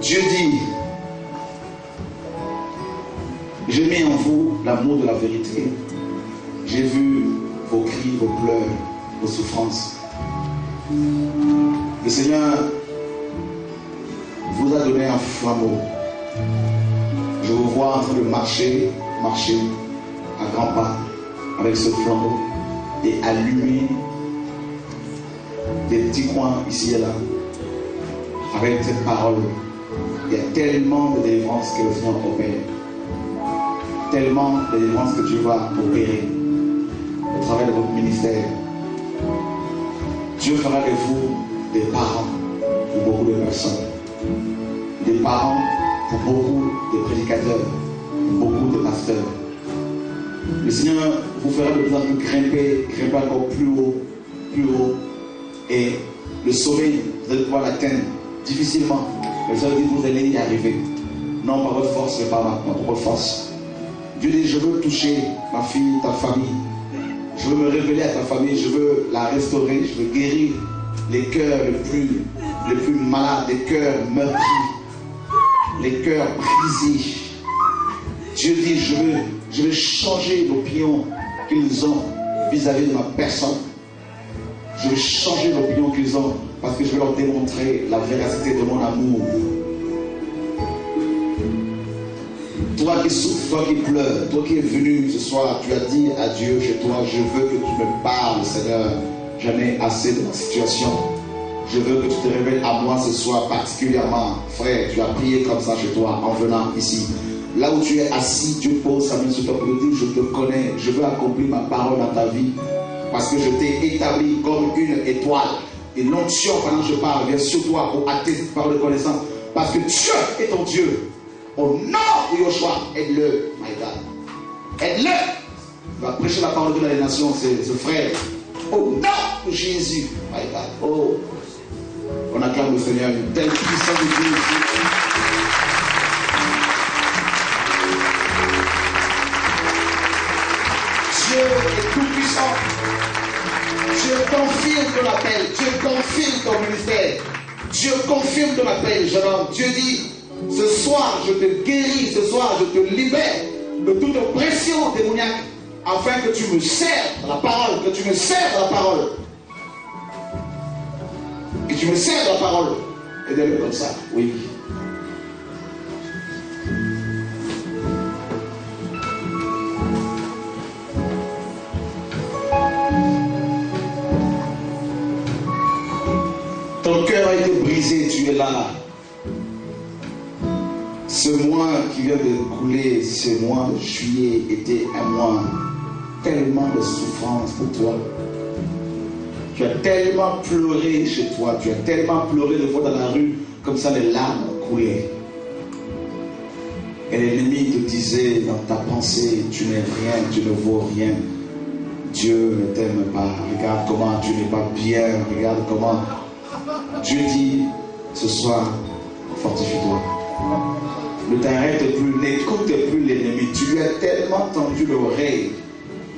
Dieu dit, j'ai mis en vous l'amour de la vérité. J'ai vu vos cris, vos pleurs, vos souffrances. Le Seigneur vous a donné un flambeau. Je vous vois en train de marcher à grands pas avec ce flambeau et allumer des petits coins ici et là avec cette parole. Il y a tellement de délivrances que le Seigneur opère. Tellement de délivrances que Dieu va opérer au travers de votre ministère. Dieu fera de vous des parents pour beaucoup de personnes. Des parents pour beaucoup de prédicateurs, pour beaucoup de pasteurs. Le Seigneur vous fera de plus en plus grimper encore plus haut. Et le sommet, vous allez pouvoir l'atteindre difficilement. Mais ça veut dire que vous allez y arriver. Non par votre force, mais par ma propre force. Dieu dit, je veux toucher ma fille, ta famille. Je veux me révéler à ta famille, je veux la restaurer, je veux guérir les cœurs les plus malades, les cœurs meurtris, les cœurs brisés. Dieu dit, je veux changer l'opinion qu'ils ont vis-à-vis de ma personne. Je veux changer l'opinion qu'ils ont parce que je veux leur démontrer la véracité de mon amour. Toi qui souffres, toi qui pleures, toi qui es venu ce soir, tu as dit à Dieu chez toi, je veux que tu me parles, Seigneur. J'en ai assez de ma situation. Je veux que tu te révèles à moi ce soir particulièrement. Frère, tu as prié comme ça chez toi en venant ici. Là où tu es assis, Dieu pose sa main sur toi pour te dire, je te connais, je veux accomplir ma parole dans ta vie. Parce que je t'ai établi comme une étoile. Et l'onction, pendant que je parle, vient sur toi pour acter cette parole de connaissance. Parce que Dieu est ton Dieu. Au nom de Yoshua, aide-le, my God. Aide-le. Il va prêcher la parole de Dieu dans les nations, ce frère. Au nom de Jésus, my God. Oh, on acclame le Seigneur, une telle puissance de Dieu ici. Dieu est tout puissant. Dieu confirme ton appel. Dieu confirme ton ministère. Dieu confirme ton appel, jeune homme. Dieu dit, ce soir, je te guéris, ce soir, je te libère de toute pression démoniaque, afin que tu me serves la parole, que tu me serves la parole. Que tu me serves la parole. Aidez-le comme ça, oui. Ton cœur a été brisé, tu es là. Ce mois qui vient de couler, ce mois de juillet était un mois tellement de souffrance pour toi. Tu as tellement pleuré chez toi, tu as tellement pleuré de fois dans la rue, comme ça les larmes coulaient. Et l'ennemi te disait dans ta pensée, tu n'es rien, tu ne vaux rien. Dieu ne t'aime pas. Regarde comment tu n'es pas bien. Regarde comment. Dieu dit ce soir, fortifie-toi. Ne t'arrête plus, n'écoute plus l'ennemi. Tu lui as tellement tendu l'oreille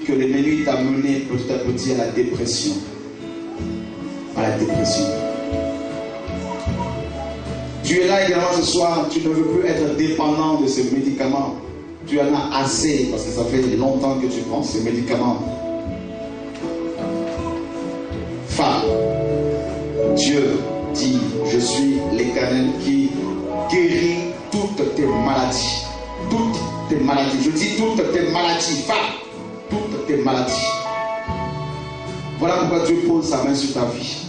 que l'ennemi t'a mené petit à petit à la dépression. À la dépression. Tu es là également ce soir, tu ne veux plus être dépendant de ces médicaments. Tu en as assez parce que ça fait longtemps que tu prends ces médicaments. Femme, Dieu dit, je suis l'Éternel qui guérit toutes tes maladies. Toutes tes maladies. Je dis toutes tes maladies. Femme, toutes tes maladies. Voilà pourquoi Dieu pose sa main sur ta vie.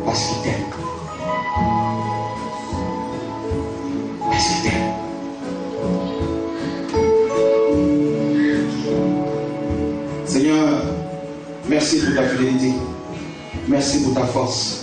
Parce qu'il t'aime. Parce qu'il t'aime. Seigneur, merci pour ta fidélité. Merci pour ta force.